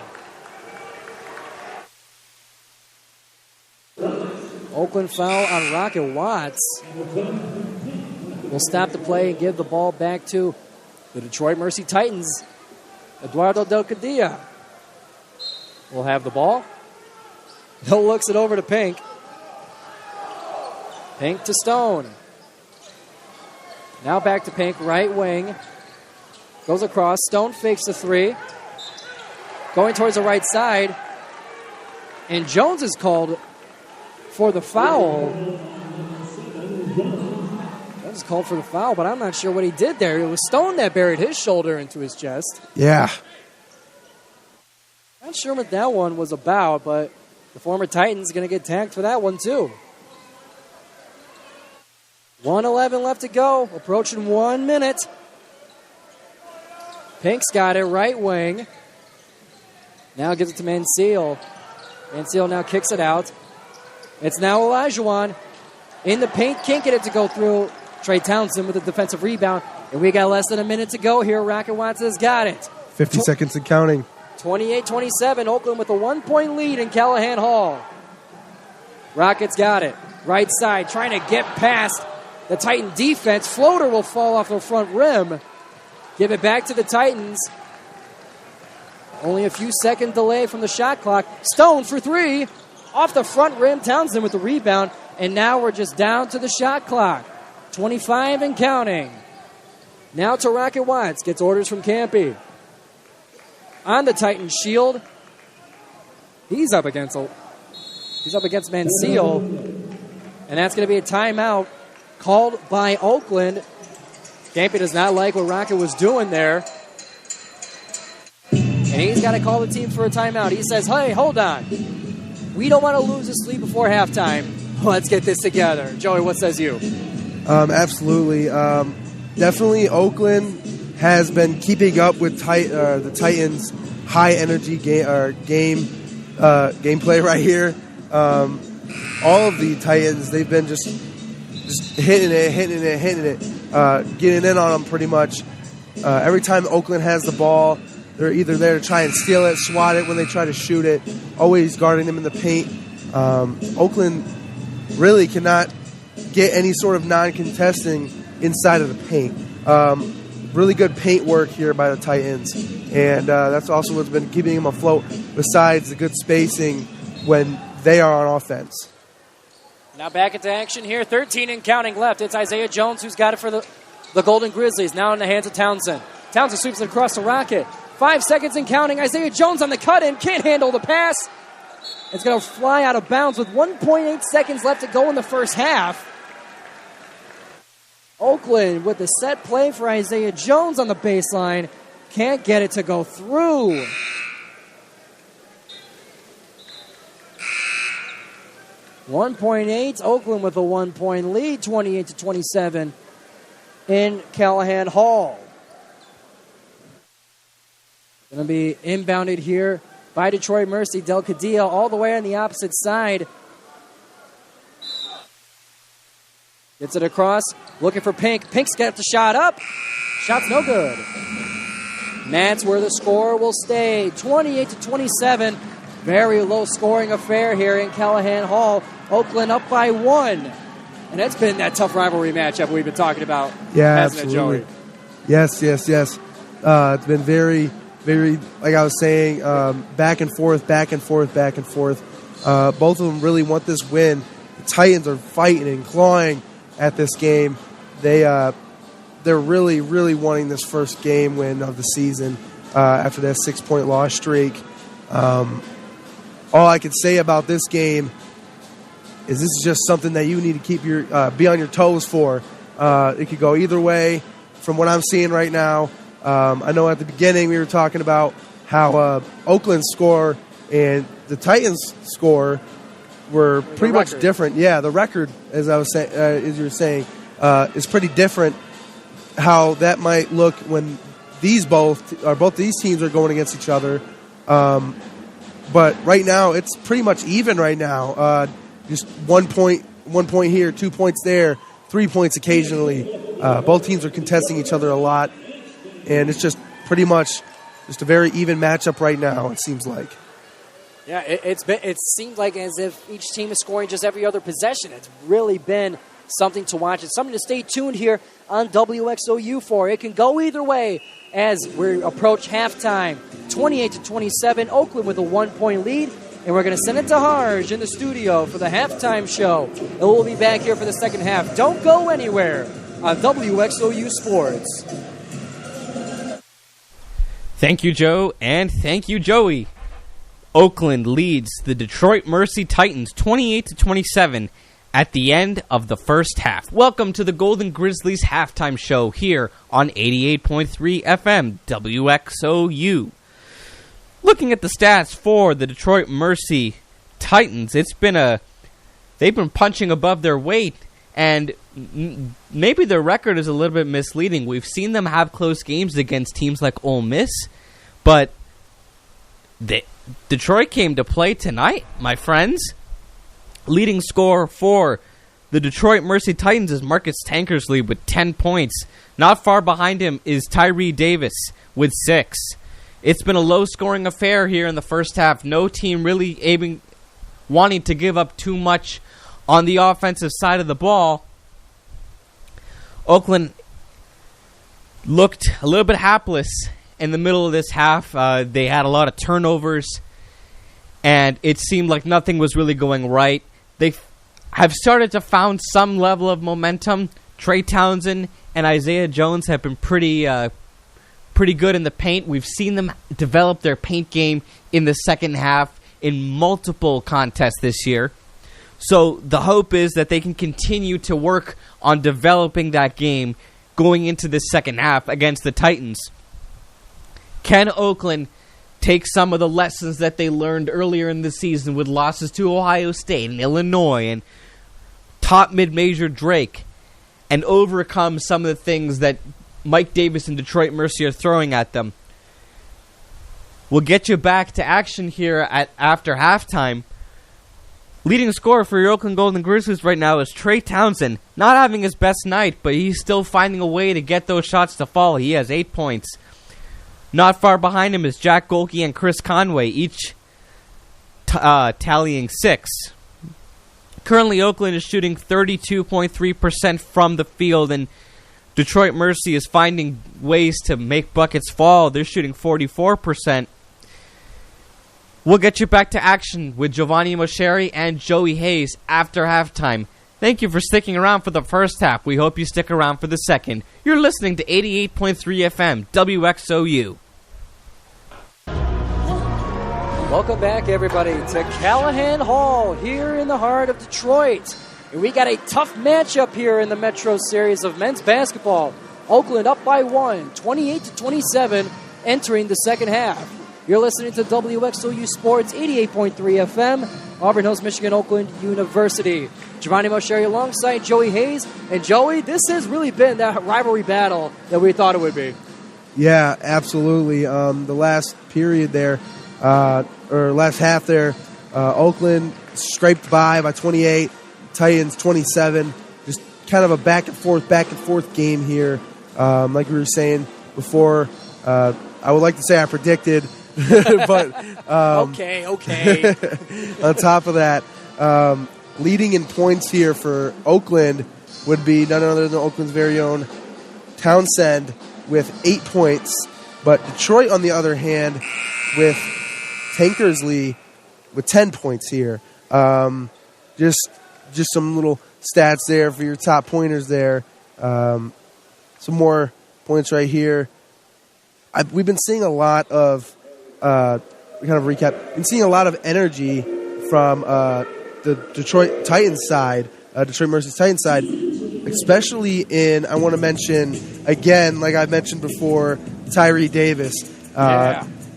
Oakland foul on Rocket Watts. Will stop the play and give the ball back to the Detroit Mercy Titans. Eduardo Del Cadilla will have the ball. He'll looks it over to Pink. Pink to Stone. Now back to Pink, right wing. Goes across. Stone fakes the 3. Going towards the right side. And Jones is called for the foul. Jones is called for the foul, but I'm not sure what he did there. It was Stone that buried his shoulder into his chest. Yeah. Not sure what that one was about, but the former Titan's going to get tagged for that one too. 1:11 left to go. Approaching 1 minute. Pink's got it, right wing. Now gives it to Mansell. Mansell now kicks it out. It's now Olajuwon in the paint. Can't get it to go through. Trey Townsend with a defensive rebound. And we got less than a minute to go here. Rocket Watts has got it. 50 seconds and counting. 28-27. Oakland with a 1-point lead in Calihan Hall. Rockets got it. Right side trying to get past the Titan defense. Floater will fall off the front rim. Give it back to the Titans. Only a few second delay from the shot clock. Stone for 3. Off the front rim. Townsend with the rebound. And now we're just down to the shot clock. 25 and counting. Now to Rocket Watts. Gets orders from Campy. On the Titan shield. He's up against Mansell. And that's going to be a timeout called by Oakland. Campy does not like what Rocket was doing there. And he's got to call the team for a timeout. He says, hey, hold on. We don't want to lose this lead before halftime. Let's get this together. Joey, what says you? Absolutely. Definitely Oakland has been keeping up with the Titans' high-energy gameplay right here. All of the Titans, they've been just hitting it, getting in on them pretty much. Every time Oakland has the ball, they're either there to try and steal it, swat it when they try to shoot it, always guarding them in the paint. Oakland really cannot get any sort of non-contesting inside of the paint. Really good paint work here by the Titans, and that's also what's been keeping them afloat, besides the good spacing when they are on offense. Now back into action here. 13 and counting left. It's Isaiah Jones who's got it for the Golden Grizzlies. Now in the hands of Townsend. Townsend sweeps it across the Rocket. 5 seconds and counting. Isaiah Jones on the cut-in. Can't handle the pass. It's going to fly out of bounds with 1.8 seconds left to go in the first half. Oakland with the set play for Isaiah Jones on the baseline. Can't get it to go through. .8. Oakland with a 1-point lead, 28-27 in Calihan Hall. Going to be inbounded here by Detroit Mercy. Del Cadillo all the way on the opposite side. Gets it across, looking for Pink. Pink's got the shot up. Shot's no good. That's where the score will stay. 28-27. Very low scoring affair here in Calihan Hall. Oakland up by 1. And it's been that tough rivalry matchup we've been talking about. Yeah, hasn't absolutely. It, Yes. Joey? It's been very, like I was saying, back and forth. Both of them really want this win. The Titans are fighting and clawing at this game. They're really, really wanting this first game win of the season after that 6-point loss streak. All I can say about this game is this is just something that you need to keep be on your toes for. It could go either way from what I'm seeing right now. I know at the beginning we were talking about how Oakland's score and the Titans' score were pretty much different. Yeah, the record, as I was saying, as you were saying, is pretty different. How that might look when both these teams are going against each other. But right now, it's pretty much even right now. Just 1 point here, 2 points there, 3 points occasionally. Both teams are contesting each other a lot, and it's just pretty much just a very even matchup right now, it seems like. Yeah, it seemed like as if each team is scoring just every other possession. It's really been something to watch. It's something to stay tuned here on WXOU for. It can go either way as we approach halftime. 28-27, Oakland with a 1-point lead. And we're going to send it to Harj in the studio for the halftime show. And we'll be back here for the second half. Don't go anywhere on WXOU Sports. Thank you, Joe, and thank you, Joey. Oakland leads the Detroit Mercy Titans 28-27 at the end of the first half. Welcome to the Golden Grizzlies halftime show here on 88.3 FM WXOU. Looking at the stats for the Detroit Mercy Titans, they've been punching above their weight, and maybe their record is a little bit misleading. We've seen them have close games against teams like Ole Miss, but Detroit came to play tonight, my friends. Leading scorer for the Detroit Mercy Titans is Marcus Tankersley with 10 points. Not far behind him is Tyree Davis with 6. It's been a low-scoring affair here in the first half. No team really wanting to give up too much on the offensive side of the ball. Oakland looked a little bit hapless in the middle of this half. They had a lot of turnovers, and it seemed like nothing was really going right. They have started to found some level of momentum. Trey Townsend and Isaiah Jones have been pretty good in the paint. We've seen them develop their paint game in the second half in multiple contests this year. So the hope is that they can continue to work on developing that game going into the second half against the Titans. Can Oakland take some of the lessons that they learned earlier in the season with losses to Ohio State and Illinois and top mid-major Drake and overcome some of the things that Mike Davis and Detroit Mercy are throwing at them? We'll get you back to action here after halftime. Leading scorer for your Oakland Golden Grizzlies right now is Trey Townsend. Not having his best night, but he's still finding a way to get those shots to fall. He has 8 points. Not far behind him is Jack Golke and Chris Conway, each tallying 6. Currently, Oakland is shooting 32.3% from the field, and Detroit Mercy is finding ways to make buckets fall. They're shooting 44%. We'll get you back to action with Giovanni Moceri and Joey Hayes after halftime. Thank you for sticking around for the first half. We hope you stick around for the second. You're listening to 88.3 FM, WXOU. Welcome back, everybody, to Calihan Hall here in the heart of Detroit. And we got a tough matchup here in the Metro Series of men's basketball. Oakland up by 1, 28-27, entering the second half. You're listening to WXOU Sports 88.3 FM, Auburn Hills, Michigan, Oakland University. Giovanni Moceri alongside Joey Hayes. And Joey, this has really been that rivalry battle that we thought it would be. Yeah, absolutely. The last period there, or last half there, Oakland scraped by 28, Titans 27. Just kind of a back and forth game here. Like we were saying before, I would like to say I predicted, but okay. On top of that, leading in points here for Oakland would be none other than Oakland's very own Townsend with 8 points. But Detroit, on the other hand, with Tankersley with 10 points here. Just some little stats there for your top pointers there. Some more points right here. We've been seeing a lot of kind of recap. Been seeing a lot of energy from the Detroit Titans side, Detroit Mercy's Titans side, especially in. I want to mention again, like I mentioned before, Tyree Davis.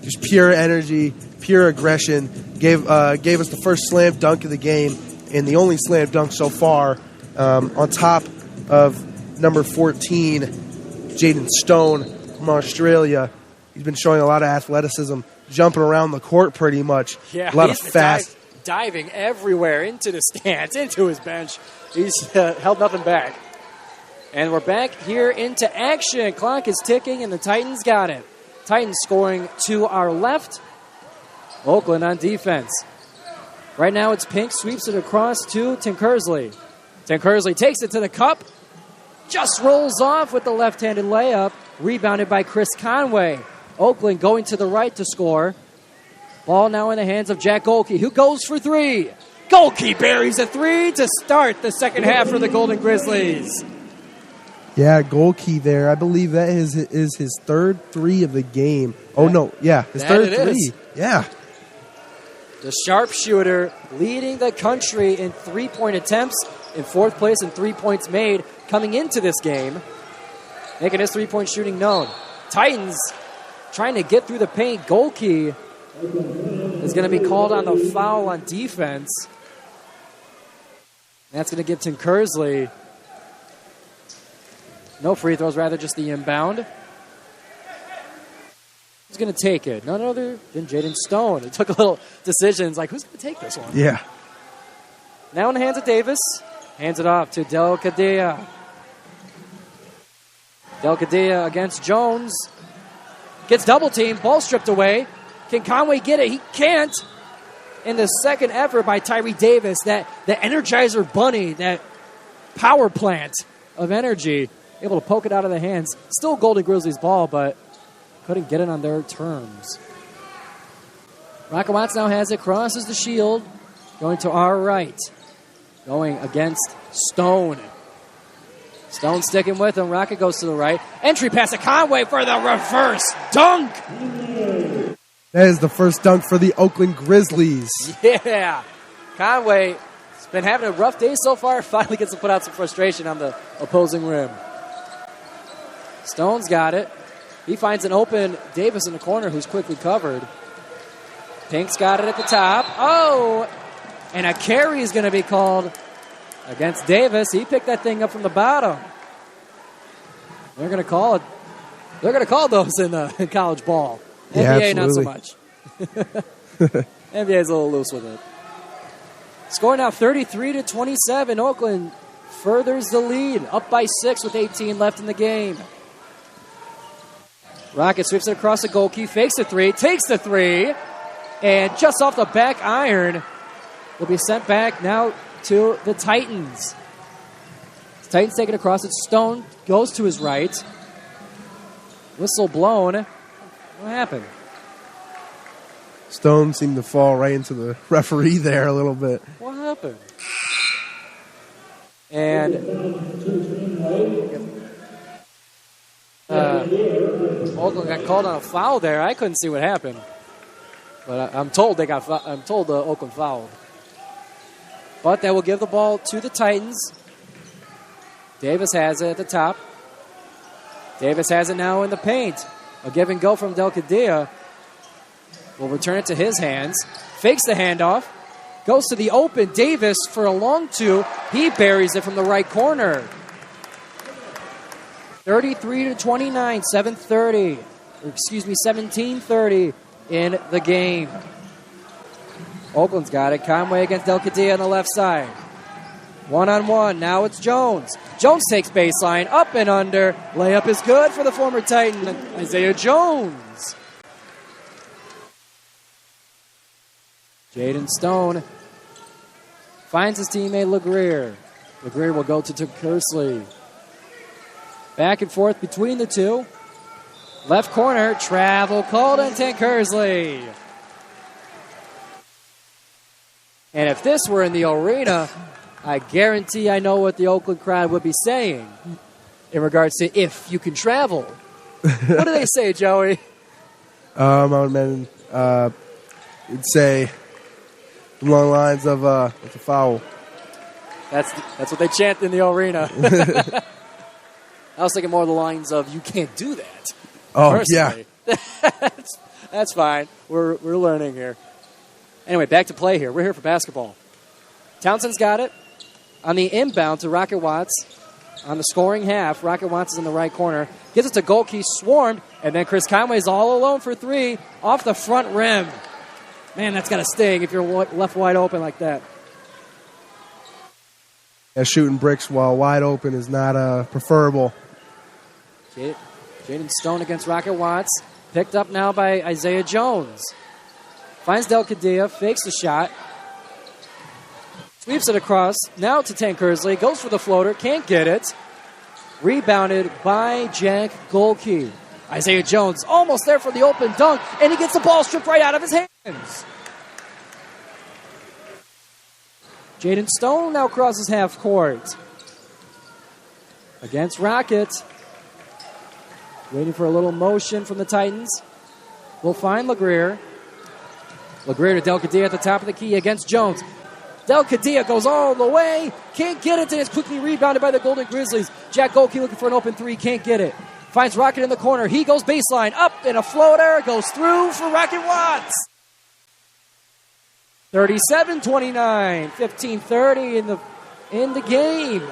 Just pure energy, pure aggression. Gave us the first slam dunk of the game and the only slam dunk so far. On top of number 14, Jaden Stone from Australia. He's been showing a lot of athleticism, jumping around the court pretty much. Yeah, a lot of fast. Diving everywhere into the stands, into his bench. He's held nothing back. And we're back here into action. Clock is ticking, and the Titans got it. Titans scoring to our left. Oakland on defense. Right now it's Pink, sweeps it across to Tinkersley. Tinkersley takes it to the cup. Just rolls off with the left-handed layup. Rebounded by Chris Conway. Oakland going to the right to score. Ball now in the hands of Jack Golke, who goes for three. Golke buries a three to start the second half for the Golden Grizzlies. Yeah, Golke there. I believe that is his third three of the game. Oh, no. Yeah, his third three. Is. Yeah. The sharpshooter leading the country in three-point attempts, in fourth place in 3 points made coming into this game, making his three-point shooting known. Titans trying to get through the paint. Golke is going to be called on the foul on defense. That's going to give Tinkersley no free throws, rather just the inbound. Who's going to take it? None other than Jaden Stone. It took a little decisions like, who's going to take this one? Yeah. Now in the hands of Davis. Hands it off to Del Cadilla. Del Cadilla against Jones. Gets double teamed. Ball stripped away. Can Conway get it? He can't. In the second effort by Tyree Davis, the Energizer Bunny, that power plant of energy, able to poke it out of the hands. Still Golden Grizzlies ball, but couldn't get it on their terms. Rocket Watts now has it, crosses the shield, going to our right. Going against Stone. Stone sticking with him. Rocket goes to the right. Entry pass to Conway for the reverse dunk. That is the first dunk for the Oakland Grizzlies. Yeah. Conway has been having a rough day so far. Finally gets to put out some frustration on the opposing rim. Stone's got it. He finds an open Davis in the corner who's quickly covered. Pink's got it at the top. Oh! And a carry is going to be called against Davis. He picked that thing up from the bottom. They're going to call it. They're going to call those in college ball. Yeah, NBA, not so absolutely. much. NBA's a little loose with it. Score now 33-27. Oakland furthers the lead. Up by 6 with 18 left in the game. Rocket sweeps it across the Golke. Fakes the three. Takes the three. And just off the back iron, will be sent back now to the Titans. The Titans take it across. It's Stone. Goes to his right. Whistle blown. What happened? Stone seemed to fall right into the referee there a little bit. What happened? And Oakland got called on a foul there. I couldn't see what happened, but I'm told the Oakland fouled. But that will give the ball to the Titans. Davis has it at the top. Davis has it now in the paint. A give and go from Del Cadilla. Will return it to his hands. Fakes the handoff. Goes to the open. Davis for a long two. He buries it from the right corner. 33-29. 17:30 in the game. Oakland's got it. Conway against Del Cadilla on the left side. One-on-one. Now it's Jones. Jones takes baseline. Up and under. Layup is good for the former Titan, Isaiah Jones. Jaden Stone finds his teammate LeGrier. LeGrier will go to Kersley. Back and forth between the two. Left corner. Travel called on Kersley. And if this were in the arena, I guarantee I know what the Oakland crowd would be saying in regards to if you can travel. What do they say, Joey? I would imagine it'd say along the lines of it's a foul. That's what they chant in the arena. I was thinking more of the lines of "You can't do that." Oh, personally. yeah. That's fine. We're learning here. Anyway, back to play here. We're here for basketball. Townsend's got it on the inbound to Rocket Watts. On the scoring half, Rocket Watts is in the right corner. Gives it to Golke, swarmed, and then Chris Conway's all alone for three off the front rim. Man, that's got to sting if you're left wide open like that. Yeah, shooting bricks while wide open is not preferable. Jaden Stone against Rocket Watts. Picked up now by Isaiah Jones. Finds Del Cadilla, fakes the shot. Sweeps it across. Now to Tankersley. Goes for the floater. Can't get it. Rebounded by Jack Golke. Isaiah Jones almost there for the open dunk. And he gets the ball stripped right out of his hands. Jaden Stone now crosses half court. Against Rocket. Waiting for a little motion from the Titans. We'll find LeGrier. LeGrier to Del Cadilla at the top of the key against Jones. Del Cadilla goes all the way. Can't get it, and it's quickly rebounded by the Golden Grizzlies. Jack Golke looking for an open three. Can't get it. Finds Rocket in the corner. He goes baseline. Up in a floater. Goes through for Rocket Watts. 37-29. 15-30 in the game.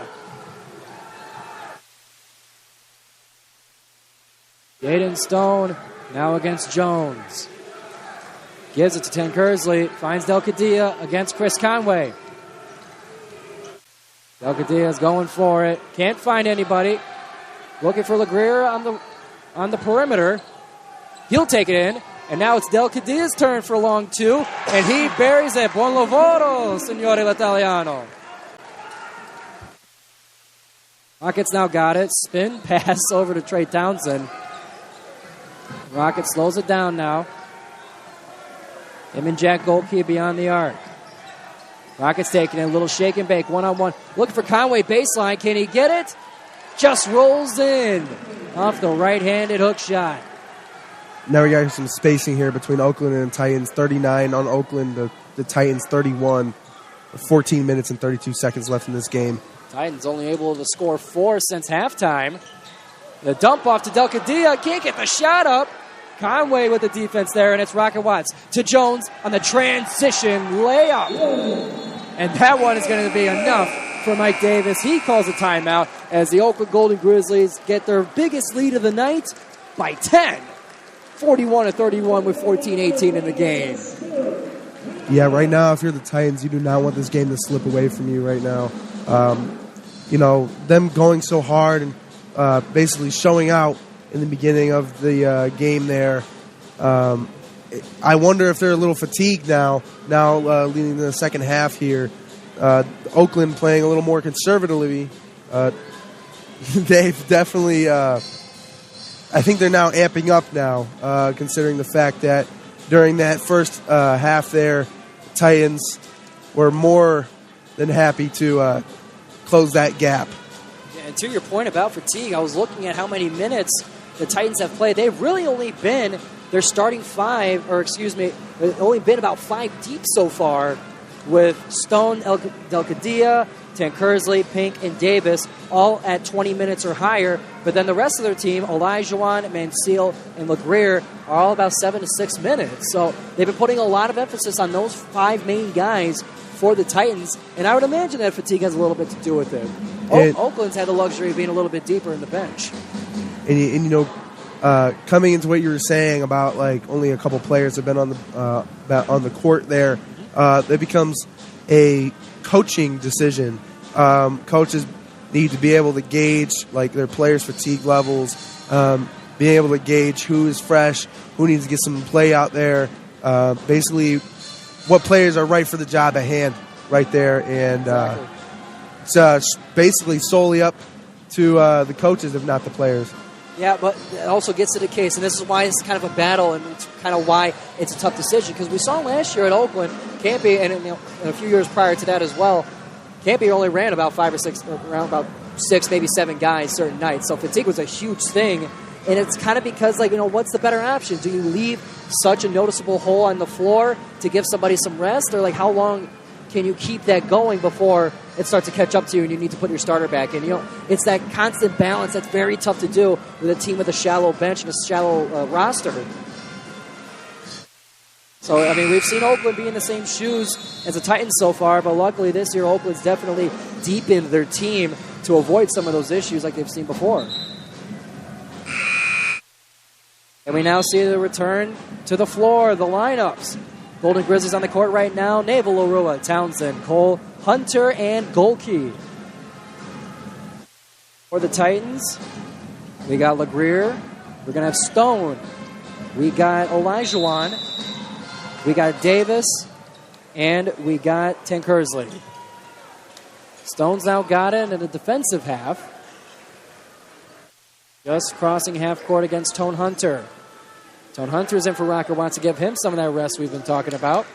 Jaden Stone now against Jones. Gives it to Tankersley. Finds Del Cadilla against Chris Conway. Del Cadilla is going for it. Can't find anybody. Looking for LeGrier on the perimeter. He'll take it in. And now it's Del Cadilla's turn for a long two. And he buries it. Buon lavoro, signore l'Italiano. Rockets now got it. Spin pass over to Trey Townsend. Rocket slows it down now. Him and Jack Golke beyond the arc. Rockets taking it. A little shake and bake. One-on-one. Looking for Conway baseline. Can he get it? Just rolls in. Off the right-handed hook shot. Now we got some spacing here between Oakland and the Titans. 39 on Oakland. The Titans 31. 14 minutes and 32 seconds left in this game. Titans only able to score 4 since halftime. The dump off to Del Cadilla. Can't get the shot up. Conway with the defense there, and it's Rocket Watts to Jones on the transition layup. And that one is going to be enough for Mike Davis. He calls a timeout as the Oakland Golden Grizzlies get their biggest lead of the night by 10. 41-31 with 14-18 in the game. Yeah, right now, if you're the Titans, you do not want this game to slip away from you right now. Them going so hard and basically showing out in the beginning of the game there. I wonder if they're a little fatigued now leading to the second half here. Oakland playing a little more conservatively. They've definitely, I think they're now amping up now, considering the fact that during that first half there, Titans were more than happy to close that gap. Yeah, and to your point about fatigue, I was looking at how many minutes the Titans have played. They've really only been their starting five, only been about 5 deep so far, with Stone, Del Cadilla, Tankersley, Pink, and Davis all at 20 minutes or higher. But then the rest of their team, Olajuwon, Mansell, and LeGrier, are all about 7 to 6 minutes. So they've been putting a lot of emphasis on those 5 main guys for the Titans, and I would imagine that fatigue has a little bit to do with it. Oakland's had the luxury of being a little bit deeper in the bench. And coming into what you were saying about like only a couple players have been on the court there, it becomes a coaching decision. Coaches need to be able to gauge like their players' fatigue levels, being able to gauge who is fresh, who needs to get some play out there, basically what players are right for the job at hand right there. And it's basically solely up to the coaches, if not the players. Yeah, but it also gets to the case, and this is why it's kind of a battle, and it's kind of why it's a tough decision, because we saw last year at Oakland, Campy, and a few years prior to that as well, Campy only ran about 5 or 6, around about 6, maybe 7 guys certain nights, so fatigue was a huge thing, and it's kind of because, what's the better option? Do you leave such a noticeable hole on the floor to give somebody some rest, or how long can you keep that going before it starts to catch up to you and you need to put your starter back in? It's that constant balance that's very tough to do with a team with a shallow bench and a shallow roster. So, we've seen Oakland be in the same shoes as the Titans so far, but luckily this year Oakland's definitely deepened their team to avoid some of those issues like they've seen before. And we now see the return to the floor, the lineups. Golden Grizzlies on the court right now. Naval Arua, Townsend, Cole, Hunter, and Golke. For the Titans, we got LeGrier. We're going to have Stone. We got Olajuwon. We got Davis. And we got Tankersley. Stone's now got it in the defensive half. Just crossing half court against Tone Hunter. Tone Hunter's in for Rocker, wants to give him some of that rest we've been talking about.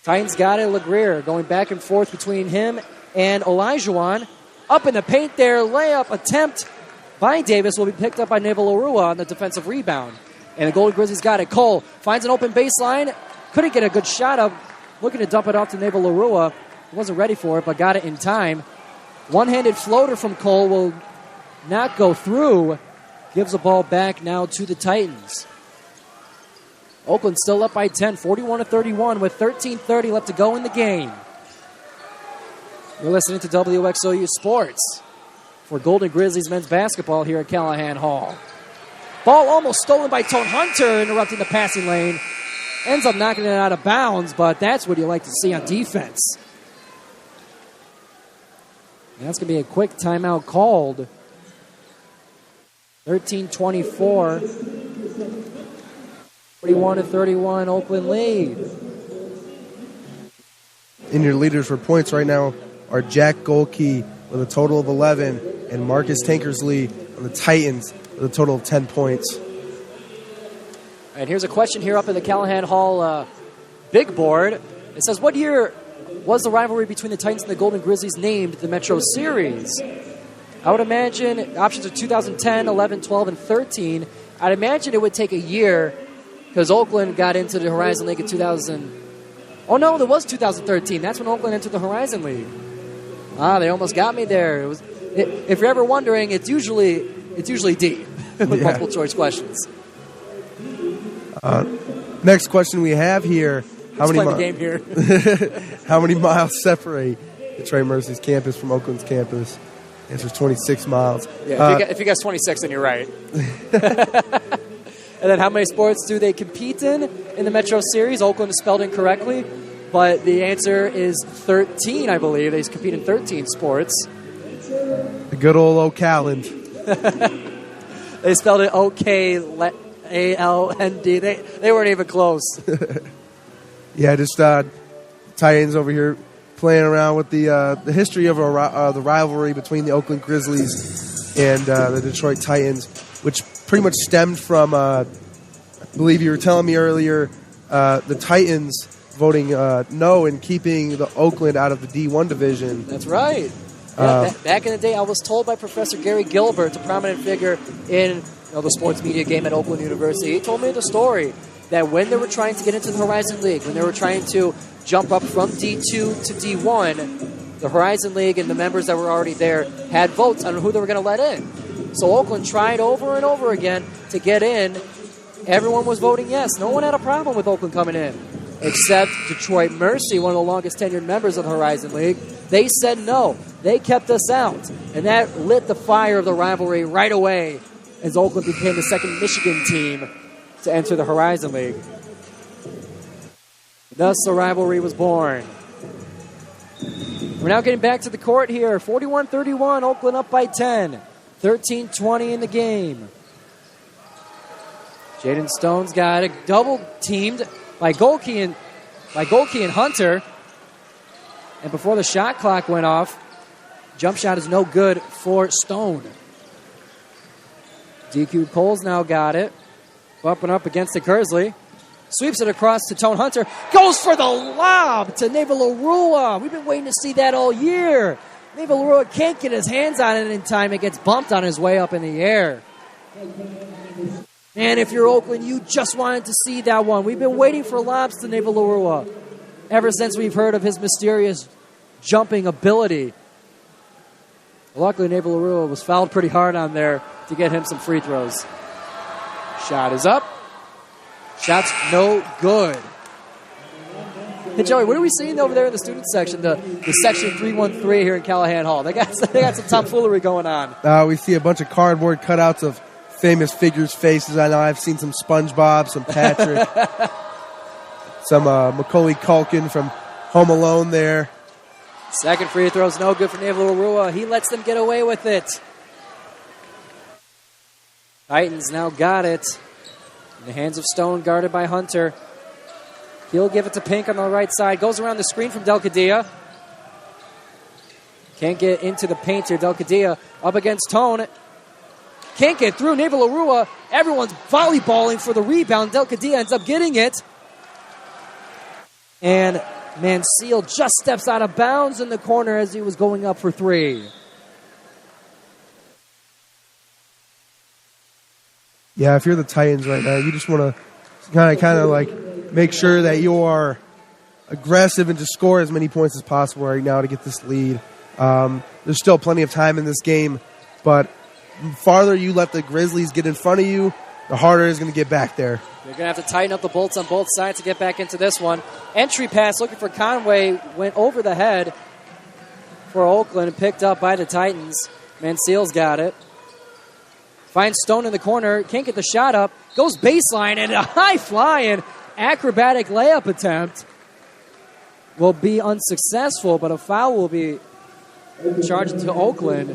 Titans got it, LeGrier going back and forth between him and Olajuwon. Up in the paint there, layup attempt by Davis will be picked up by Naval Arua on the defensive rebound. And the Golden Grizzlies got it. Cole finds an open baseline, couldn't get a good shot up, looking to dump it off to Naval Arua. Wasn't ready for it, but got it in time. One-handed floater from Cole will not go through. Gives the ball back now to the Titans. Oakland still up by 10, 41-31 with 13:30 left to go in the game. You're listening to WXOU Sports for Golden Grizzlies men's basketball here at Calihan Hall. Ball almost stolen by Tone Hunter, interrupting the passing lane. Ends up knocking it out of bounds, but that's what you like to see on defense. And that's going to be a quick timeout called. 13-24. 41-31, Oakland lead. And your leaders for points right now are Jack Golke with a total of 11 and Marcus Tankersley on the Titans with a total of 10 points. All right, here's a question here up in the Calihan Hall big board. It says, what year was the rivalry between the Titans and the Golden Grizzlies named the Metro Series? I would imagine options are 2010, 11, 12, and 13. I'd imagine it would take a year because Oakland got into the Horizon League in 2000. Oh, no, there was 2013. That's when Oakland entered the Horizon League. They almost got me there. If you're ever wondering, it's usually D with multiple choice questions. Next question we have here. Let's play the game here. How many miles separate Detroit Mercy's campus from Oakland's campus? Answer 26 miles. Yeah, if you guess 26, then you're right. And then how many sports do they compete in the Metro Series? Oakland is spelled incorrectly, but the answer is 13, I believe. They compete in 13 sports. The good old Oakland. They spelled it O-K-A-L-N-D. They weren't even close. Yeah, just Titans over here playing around with the history of the rivalry between the Oakland Grizzlies and the Detroit Titans, which pretty much stemmed from, I believe you were telling me earlier, the Titans voting no and keeping the Oakland out of the D1 division. That's right. Back in the day, I was told by Professor Gary Gilbert, a prominent figure in the sports media game at Oakland University. He told me the story that when they were trying to get into the Horizon League, when they were trying to jump up from D2 to D1, the Horizon League and the members that were already there had votes on who they were going to let in. So Oakland tried over and over again to get in. Everyone was voting yes. No one had a problem with Oakland coming in, except Detroit Mercy, one of the longest tenured members of the Horizon League. They said no. They kept us out. And that lit the fire of the rivalry right away as Oakland became the second Michigan team to enter the Horizon League. Thus, the rivalry was born. We're now getting back to the court here. 41-31, Oakland up by 10. 13-20 in the game. Jaden Stone's got it double-teamed by Golke and Hunter. And before the shot clock went off, jump shot is no good for Stone. DQ Cole's now got it. Bumping up against the Grizzly. Sweeps it across to Tone Hunter. Goes for the lob to Naval-Arua. We've been waiting to see that all year. Naval-Arua can't get his hands on it in time. It gets bumped on his way up in the air. And if you're Oakland, you just wanted to see that one. We've been waiting for lobs to Naval-Arua ever since we've heard of his mysterious jumping ability. Luckily, Naval-Arua was fouled pretty hard on there to get him some free throws. Shot is up. Shot's no good. Hey, Joey, what are we seeing over there in the student section, the section 313 here in Calihan Hall? They got some tomfoolery going on. We see a bunch of cardboard cutouts of famous figures' faces. I know I've seen some SpongeBob, some Patrick, some Macaulay Culkin from Home Alone there. Second free throw is no good for Naval-Arua. He lets them get away with it. Titans now got it. In the hands of Stone, guarded by Hunter. He'll give it to Pink on the right side. Goes around the screen from Delcadia. Can't get into the paint here. Delcadia up against Tone. Can't get through. Naval-Arua. Everyone's volleyballing for the rebound. Delcadia ends up getting it. And Mansell just steps out of bounds in the corner as he was going up for three. Yeah, if you're the Titans right now, you just want to kind of like make sure that you are aggressive and just score as many points as possible right now to get this lead. There's still plenty of time in this game, but the farther you let the Grizzlies get in front of you, the harder it's going to get back there. You're going to have to tighten up the bolts on both sides to get back into this one. Entry pass looking for Conway went over the head for Oakland, picked up by the Titans. Mansell's got it. Finds Stone in the corner, can't get the shot up, goes baseline, and a high-flying acrobatic layup attempt will be unsuccessful, but a foul will be charged to Oakland.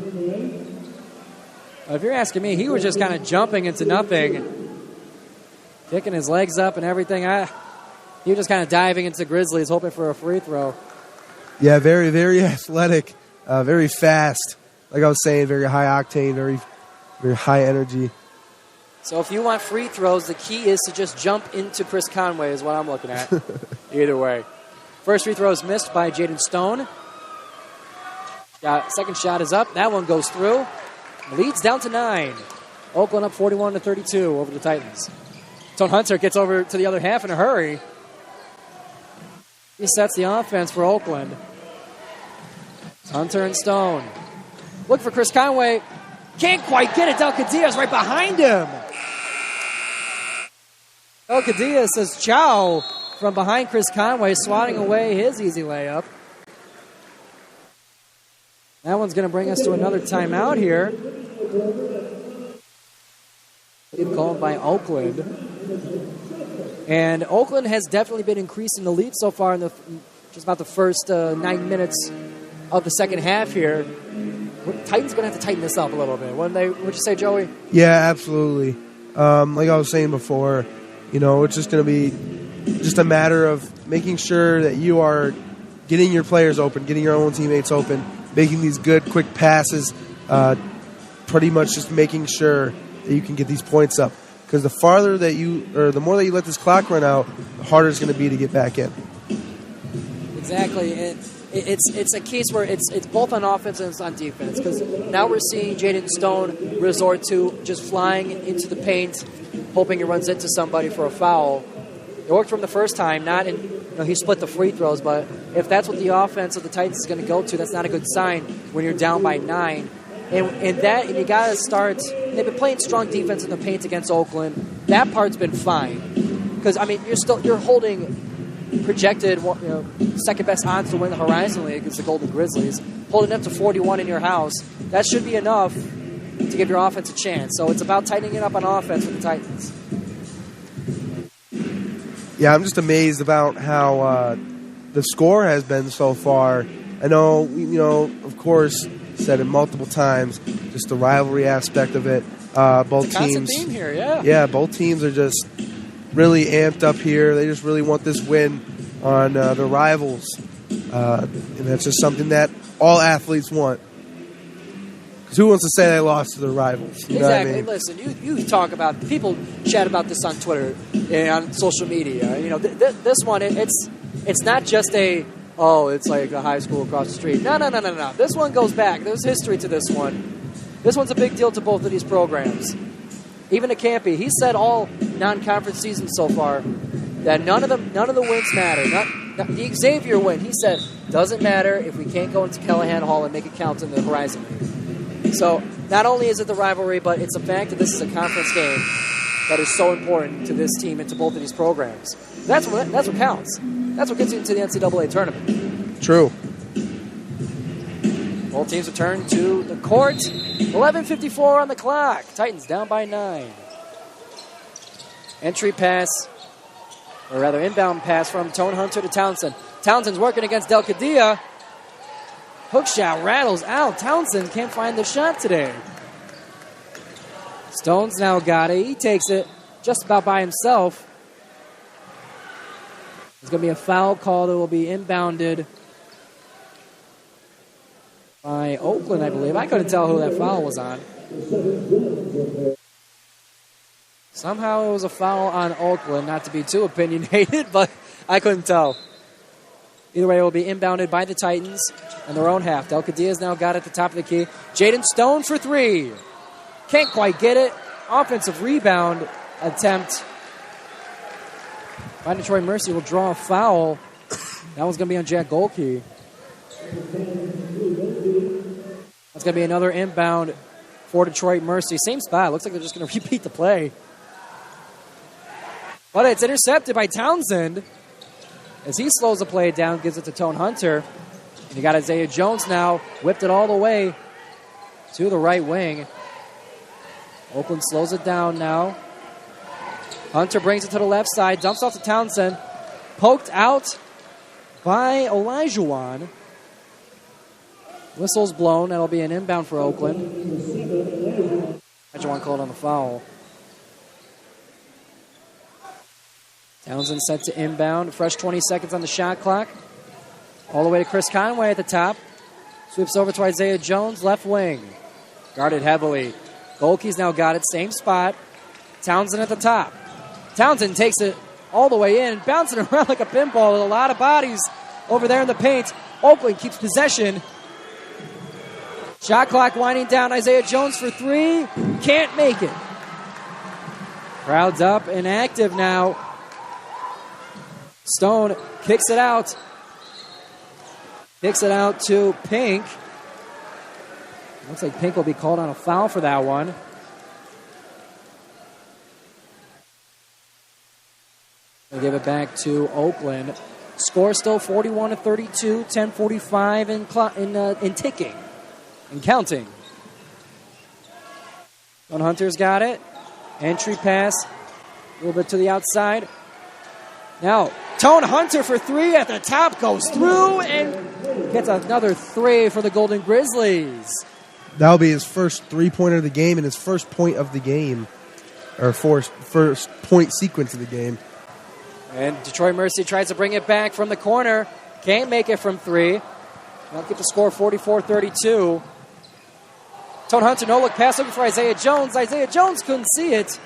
If you're asking me, he was just kind of jumping into nothing, kicking his legs up and everything. He was just kind of diving into Grizzlies, hoping for a free throw. Yeah, very, very athletic, very fast. Like I was saying, very high octane, very high energy. So if you want free throws, the key is to just jump into Chris Conway is what I'm looking at. Either way. First free throw is missed by Jaden Stone. Second shot is up. That one goes through. Leads down to 9. Oakland up 41-32 over the Titans. Tone Hunter gets over to the other half in a hurry. He sets the offense for Oakland. Hunter and Stone. Look for Chris Conway. Can't quite get it. Delcadilla's right behind him. Delcadilla says ciao from behind Chris Conway, swatting away his easy layup. That one's going to bring us to another timeout here. Called by Oakland. And Oakland has definitely been increasing the lead so far in just about the first 9 minutes of the second half here. Titans are going to have to tighten this up a little bit. Wouldn't you say, Joey? Yeah, absolutely. Like I was saying before, it's just going to be just a matter of making sure that you are getting your players open, getting your own teammates open, making these good, quick passes, pretty much just making sure that you can get these points up. Because the more that you let this clock run out, the harder it's going to be to get back in. Exactly. It's a case where it's both on offense and it's on defense, because now we're seeing Jaden Stone resort to just flying into the paint, hoping he runs into somebody for a foul. It worked from the first time. He split the free throws, but if that's what the offense of the Titans is going to go to, that's not a good sign when you're down by 9. And you got to start. They've been playing strong defense in the paint against Oakland. That part's been fine, because you're holding projected second best odds to win the Horizon League against the Golden Grizzlies, holding up to 41 in your house. That should be enough to give your offense a chance. So it's about tightening it up on offense for the Titans. Yeah, I'm just amazed about how the score has been so far. I know, of course, said it multiple times, just the rivalry aspect of it. Both it's a teams, constant theme here, yeah. Yeah, both teams are just really amped up here. They just really want this win on their rivals. And that's just something that all athletes want. who wants to say they lost to their rivals? You know what I Exactly. mean? Listen, you talk about, people chat about this on Twitter and on social media. You know, this one, it's not just it's like a high school across the street. No. This one goes back. There's history to this one. This one's a big deal to both of these programs. Even to Campy, he said all non-conference seasons so far that none of the wins matter. The Xavier win, he said, doesn't matter if we can't go into Calihan Hall and make it count in the Horizon League. So not only is it the rivalry, but it's the fact that this is a conference game that is so important to this team and to both of these programs. That's what counts. That's what gets you into the NCAA tournament. True. Both teams return to the court. 11:54 on the clock. Titans down by 9. Entry pass, or rather inbound pass from Tone Hunter to Townsend. Townsend's working against Del Cadilla. Hook shot rattles out. Townsend can't find the shot today. Stone's now got it. He takes it just about by himself. There's going to be a foul call that will be inbounded by Oakland, I believe. I couldn't tell who that foul was on. Somehow it was a foul on Oakland, not to be too opinionated, but I couldn't tell. Either way, it will be inbounded by the Titans in their own half. Del Cadilla's now got it at the top of the key. Jaden Stone for 3. Can't quite get it. Offensive rebound attempt by Detroit Mercy will draw a foul. That one's going to be on Jack Golke. That's going to be another inbound for Detroit Mercy. Same spot. Looks like they're just going to repeat the play. But it's intercepted by Townsend as he slows the play down, gives it to Tone Hunter. And you got Isaiah Jones now, whipped it all the way to the right wing. Oakland slows it down now. Hunter brings it to the left side, dumps off to Townsend. Poked out by Olajuwon. Whistle's blown. That'll be an inbound for Oakland. Olajuwon called on the foul. Townsend set to inbound. Fresh 20 seconds on the shot clock. All the way to Chris Conway at the top. Sweeps over to Isaiah Jones, left wing. Guarded heavily. Golke's now got it, same spot. Townsend at the top. Townsend takes it all the way in, bouncing around like a pinball with a lot of bodies over there in the paint. Oakland keeps possession. Shot clock winding down. Isaiah Jones for 3. Can't make it. Crowd's up and active now. Stone kicks it out. Kicks it out to Pink. Looks like Pink will be called on a foul for that one. They'll give it back to Oakland. Score still 41-32, 10:45 in ticking and counting. Tone Hunter's got it. Entry pass, a little bit to the outside. Now, Tone Hunter for 3 at the top, goes through and gets another 3 for the Golden Grizzlies. That'll be his first three-pointer of the game and his first point of the game, or first point sequence of the game. And Detroit Mercy tries to bring it back from the corner. Can't make it from 3. They'll get the score 44-32. Tone Hunter, no-look pass looking for Isaiah Jones. Isaiah Jones couldn't see it.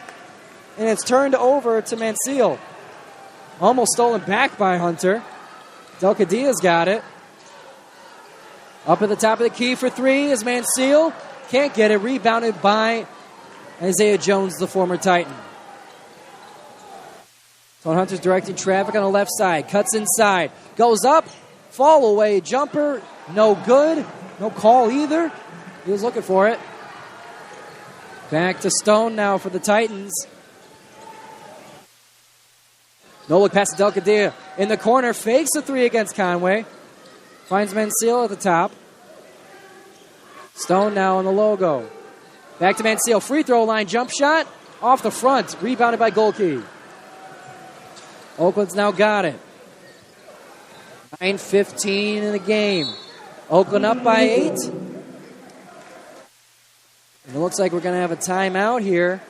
And it's turned over to Mansell. Almost stolen back by Hunter. Del Cadilla's got it. Up at the top of the key for 3 is Mansell. Can't get it. Rebounded by Isaiah Jones, the former Titan. Tone Hunter's directing traffic on the left side. Cuts inside. Goes up. Fall away. Jumper. No good. No call either. He was looking for it. Back to Stone now for the Titans. No look pass to Del Cadilla. In the corner. Fakes the 3 against Conway. Finds Mansell at the top. Stone now on the logo. Back to Mansell. Free throw line. Jump shot. Off the front. Rebounded by Golke. Oakland's now got it. 9:15 in the game. Oakland up by 8. And it looks like we're going to have a timeout here.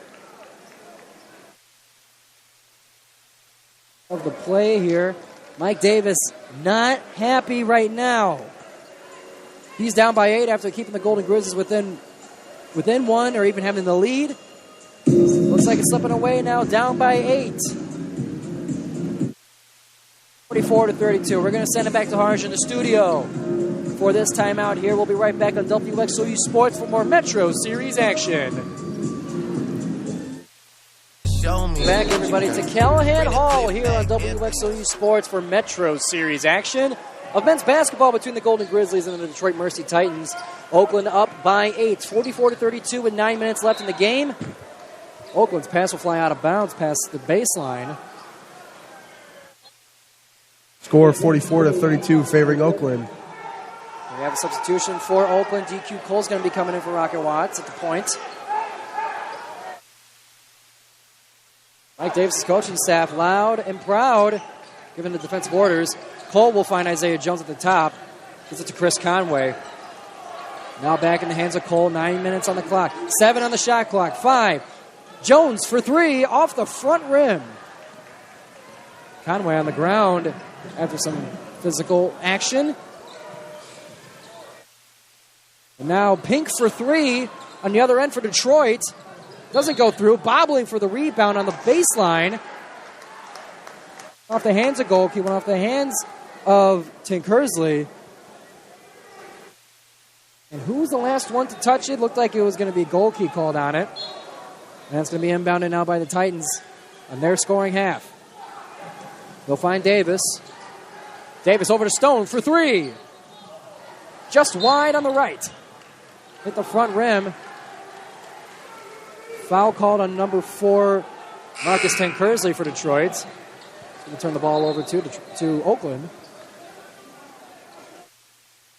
Of the play here. Mike Davis not happy right now. He's down by 8 after keeping the Golden Grizzlies within within one or even having the lead. Looks like it's slipping away now, down by 8. 44-32. We're going to send it back to Harjun in the studio for this timeout here. We'll be right back on WXOU Sports for more Metro Series action. Back, everybody, to Calihan Hall here on WXOU Sports for Metro Series action of men's basketball between the Golden Grizzlies and the Detroit Mercy Titans. Oakland up by 8, 44-32 with 9 minutes left in the game. Oakland's pass will fly out of bounds past the baseline. Score 44-32 favoring Oakland. We have a substitution for Oakland. DQ Cole's going to be coming in for Rocket Watts at the point. Mike Davis' coaching staff loud and proud, given the defensive orders. Cole will find Isaiah Jones at the top. Gives it to Chris Conway. Now back in the hands of Cole. 9 minutes on the clock. 7 on the shot clock. 5. Jones for 3 off the front rim. Conway on the ground after some physical action. And now Pink for 3 on the other end for Detroit. Doesn't go through. Bobbling for the rebound on the baseline. Off the hands of Golke. Went off the hands of Tinkersley. And who was the last one to touch it? Looked like it was going to be Golke called on it. And that's going to be inbounded now by the Titans on their scoring half. They'll find Davis. Davis over to Stone for 3. Just wide on the right. Hit the front rim. Foul called on number 4, Marcus Tinkersley for Detroit. He's going to turn the ball over to Oakland.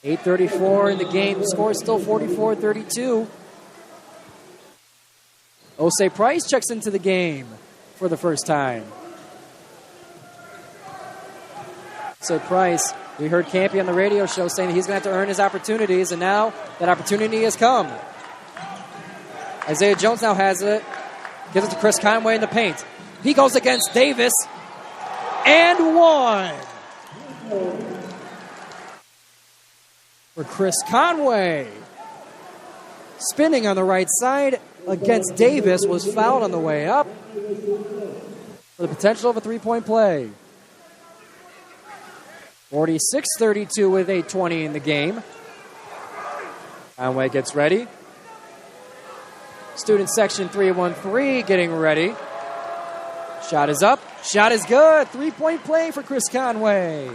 8:34 in the game. The score is still 44-32. Osei Price checks into the game for the first time. Osei Price, we heard Campy on the radio show saying he's going to have to earn his opportunities, and now that opportunity has come. Isaiah Jones now has it. Gives it to Chris Conway in the paint. He goes against Davis. And 1. For Chris Conway. Spinning on the right side against Davis, was fouled on the way up. For the potential of a three-point play. 46-32 with 8:20 in the game. Conway gets ready. Student section 313 getting ready. Shot is up. Shot is good. 3-point play for Chris Conway.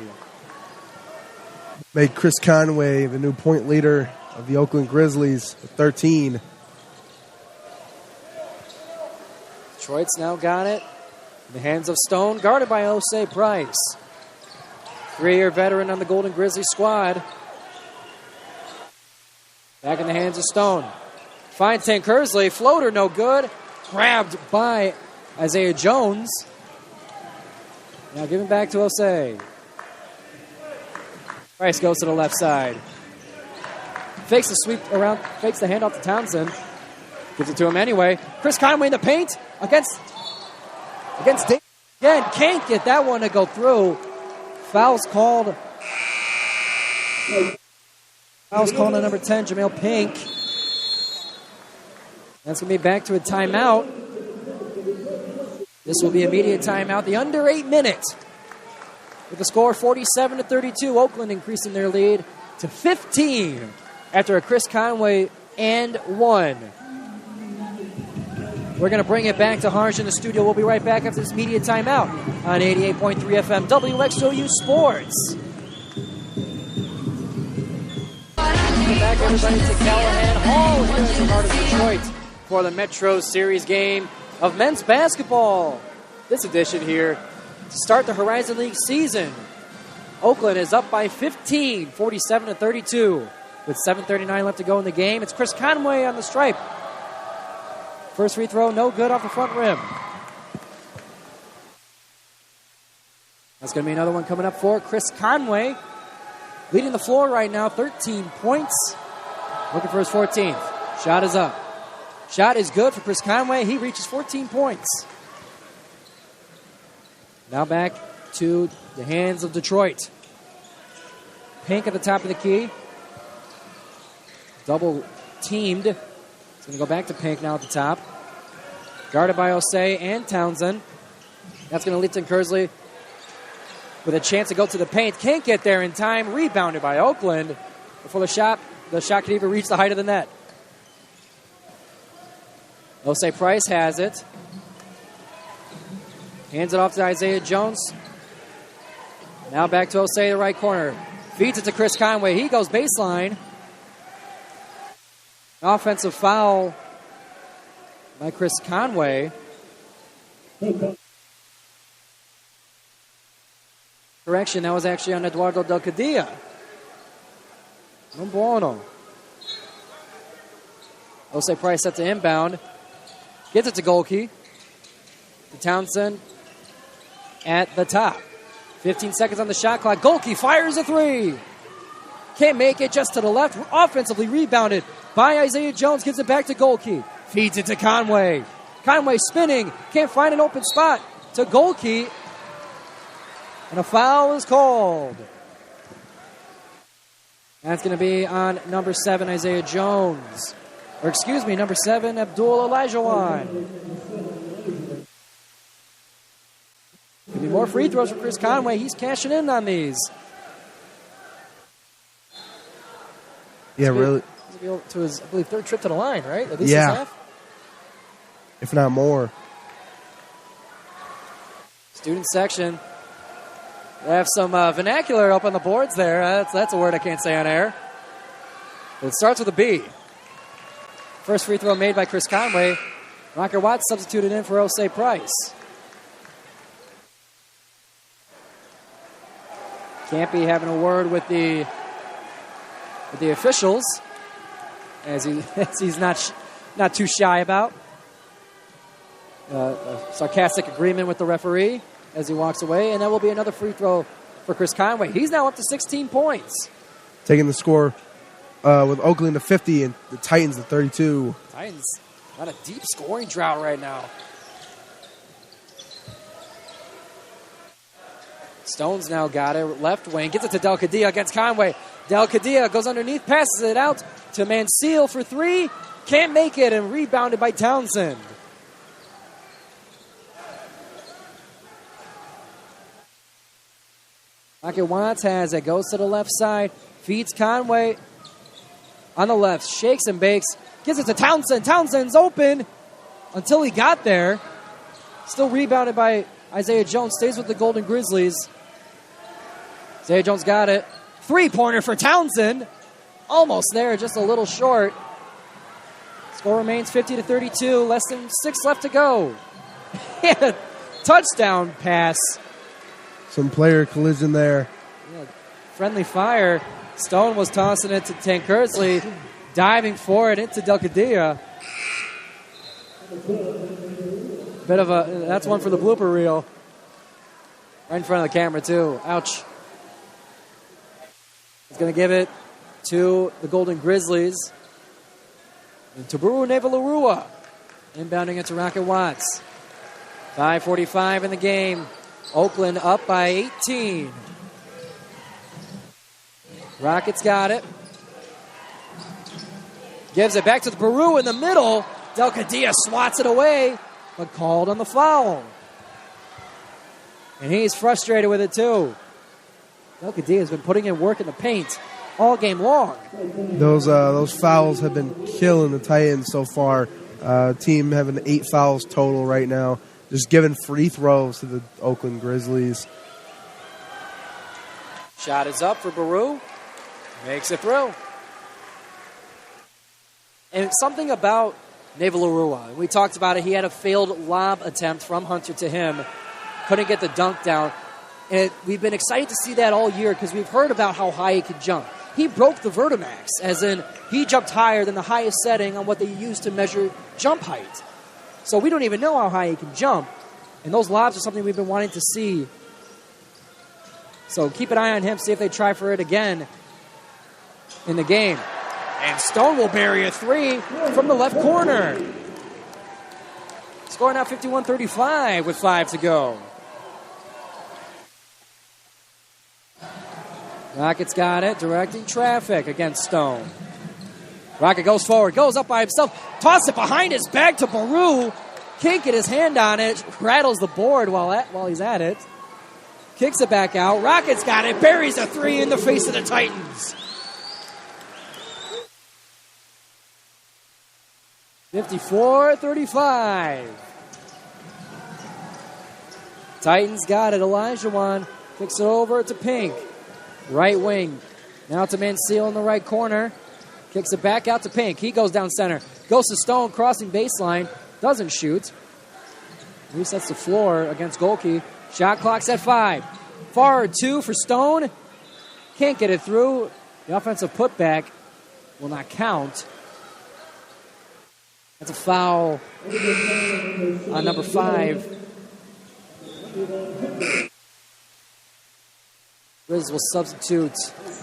Made Chris Conway the new point leader of the Oakland Grizzlies with 13. Detroit's now got it in the hands of Stone, guarded by Osei Price. 3-year veteran on the Golden Grizzlies squad. Back in the hands of Stone. Finds Tinkersley. Floater no good. Grabbed by Isaiah Jones. Now giving back to Osei. Price goes to the left side. Fakes the sweep around. Fakes the handoff to Townsend. Gives it to him anyway. Chris Conway in the paint against Davis. Again, can't get that one to go through. Fouls called. Fouls called on number 10, Jamel Pink. That's going to be back to a timeout. This will be immediate timeout. The under 8 minutes. With the score 47-32, Oakland increasing their lead to 15 after a Chris Conway and 1. We're going to bring it back to Harjun in the studio. We'll be right back after this immediate timeout on 88.3 FM WXOU Sports. Welcome back, everybody, to Calihan Hall here in the heart of Detroit for the Metro Series game of men's basketball. This edition here to start the Horizon League season. Oakland is up by 15, 47-32, with 7:39 left to go in the game. It's Chris Conway on the stripe. First free throw, no good off the front rim. That's going to be another one coming up for Chris Conway. Leading the floor right now, 13 points. Looking for his 14th. Shot is up. Shot is good for Chris Conway. He reaches 14 points. Now back to the hands of Detroit. Pink at the top of the key. Double teamed. going to go back to Pink now at the top. Guarded by Osei and Townsend. That's going to lead to Kersley with a chance to go to the paint. Can't get there in time. Rebounded by Oakland before the shot could even reach the height of the net. Osei Price has it. Hands it off to Isaiah Jones. Now back to Osei, the right corner. Feeds it to Chris Conway. He goes baseline. Offensive foul by Chris Conway. Correction, that was actually on Eduardo Del Cadilla. No bueno. Osei Price set to inbound. Gets it to Golke. To Townsend at the top. 15 seconds on the shot clock. Golke fires a three. Can't make it, just to the left. Offensively rebounded by Isaiah Jones. Gives it back to Golke. Feeds it to Conway. Conway spinning. Can't find an open spot to Golke. And a foul is called. That's going to be on number 7, Isaiah Jones. Or excuse me, number 7, Abdul Elijahwan. Could be more free throws for Chris Conway. He's cashing in on these. Yeah, really. To his, I believe, 3rd trip to the line, right? At least yeah. his half. If not more. Student section. We have some vernacular up on the boards there. That's a word I can't say on air. But it starts with a B. First free throw made by Chris Conway. Rocker Watts substituted in for Osei Price. Can't be having a word with the officials, as he's not too shy about. A sarcastic agreement with the referee as he walks away, and that will be another free throw for Chris Conway. He's now up to 16 points. Taking the score with Oakland to 50 and the Titans to 32. Titans on a deep scoring drought right now. Stone's now got it. Left wing. Gets it to Del Cadilla against Conway. Del Cadilla goes underneath, passes it out to Mansell for 3. Can't make it, and rebounded by Townsend. Rocket Watts has it. Goes to the left side. Feeds Conway on the left. Shakes and bakes. Gives it to Townsend. Townsend's open until he got there. Still rebounded by Isaiah Jones. Stays with the Golden Grizzlies. Isaiah Jones got it. 3-pointer for Townsend. Almost there, just a little short. Score remains 50-32. Less than 6 left to go. Touchdown pass. Some player collision there. Yeah, friendly fire. Stone was tossing it to Tank Kersley. Diving for it into Del Cadilla. Bit of that's one for the blooper reel. Right in front of the camera, too. Ouch. He's going to give it to the Golden Grizzlies. And Taburu Nevalarua inbounding it to Rocket Watts. 5:45 in the game. Oakland up by 18. Rockets got it. Gives it back to the Peru in the middle. Del Cadilla swats it away, but called on the foul. And he's frustrated with it, too. Del Cadilla has been putting in work in the paint all game long. Those fouls have been killing the Titans so far. Team having 8 fouls total right now. Just giving free throws to the Oakland Grizzlies. Shot is up for Baru. Makes it through. And something about Nevalarua. We talked about it. He had a failed lob attempt from Hunter to him. Couldn't get the dunk down. And we've been excited to see that all year because we've heard about how high he could jump. He broke the Vertimax, as in he jumped higher than the highest setting on what they use to measure jump height. So we don't even know how high he can jump. And those lobs are something we've been wanting to see. So keep an eye on him, see if they try for it again in the game. And Stone will bury a 3 from the left corner. Score now 51-35 with 5 to go. Rockets got it, directing traffic against Stone. Rocket goes forward, goes up by himself, tosses it behind his back to Baru. Can't get his hand on it, rattles the board while he's at it. Kicks it back out. Rocket's got it, buries a three in the face of the Titans. 54-35. Titans got it. Elijah kicks it over to Pink. Right wing. Now to Mansell in the right corner. Kicks it back out to Pink. He goes down center. Goes to Stone, crossing baseline. Doesn't shoot. Resets the floor against Golke. Shot clock's at 5. Forward 2 for Stone. Can't get it through. The offensive putback will not count. That's a foul on number 5. Riz will substitute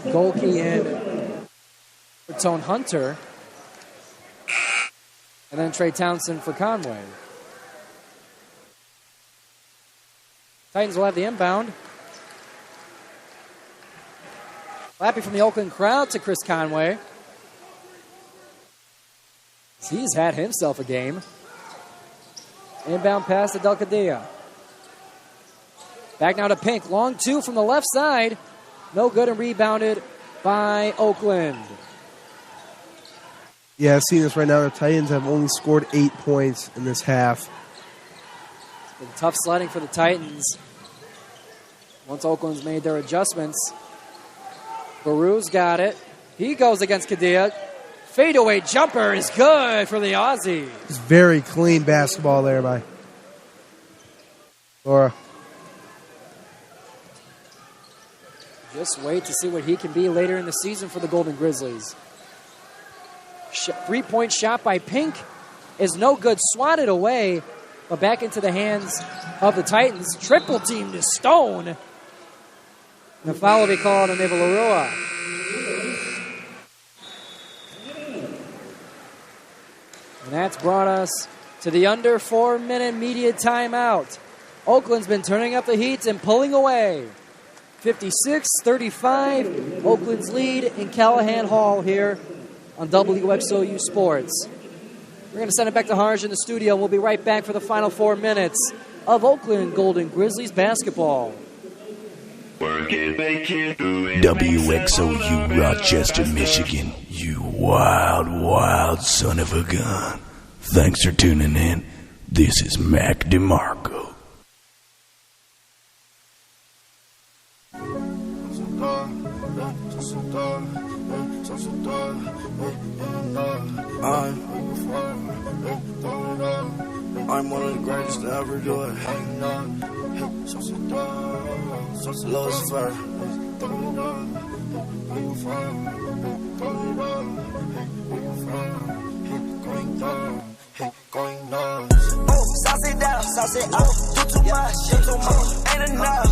Golke in for Tone Hunter. And then Trey Townsend for Conway. Titans will have the inbound. Clapping from the Oakland crowd to Chris Conway. He's had himself a game. Inbound pass to Delcadilla. Back now to Pink. Long 2 from the left side. No good and rebounded by Oakland. Yeah, I've seen this right now. The Titans have only scored 8 points in this half. It's been tough sledding for the Titans. Once Oakland's made their adjustments. Baru's got it. He goes against Kadia. Fadeaway jumper is good for the Aussie. It's very clean basketball there by Laura. Just wait to see what he can be later in the season for the Golden Grizzlies. 3-point shot by Pink is no good. Swatted away, but back into the hands of the Titans. Triple team to Stone. And the foul will be called on Nivalarua. And that's brought us to the under 4-minute media timeout. Oakland's been turning up the heat and pulling away. 56-35, Oakland's lead in Calihan Hall here on WXOU Sports. We're going to send it back to Harjun in the studio. We'll be right back for the final 4 minutes of Oakland Golden Grizzlies basketball. WXOU Rochester, Michigan. You wild, wild son of a gun. Thanks for tuning in. This is Mac DeMarco. I'm one of the greatest to ever do it. Lowest fire. Sauce it down, sauce it up. Do too much, ain't enough.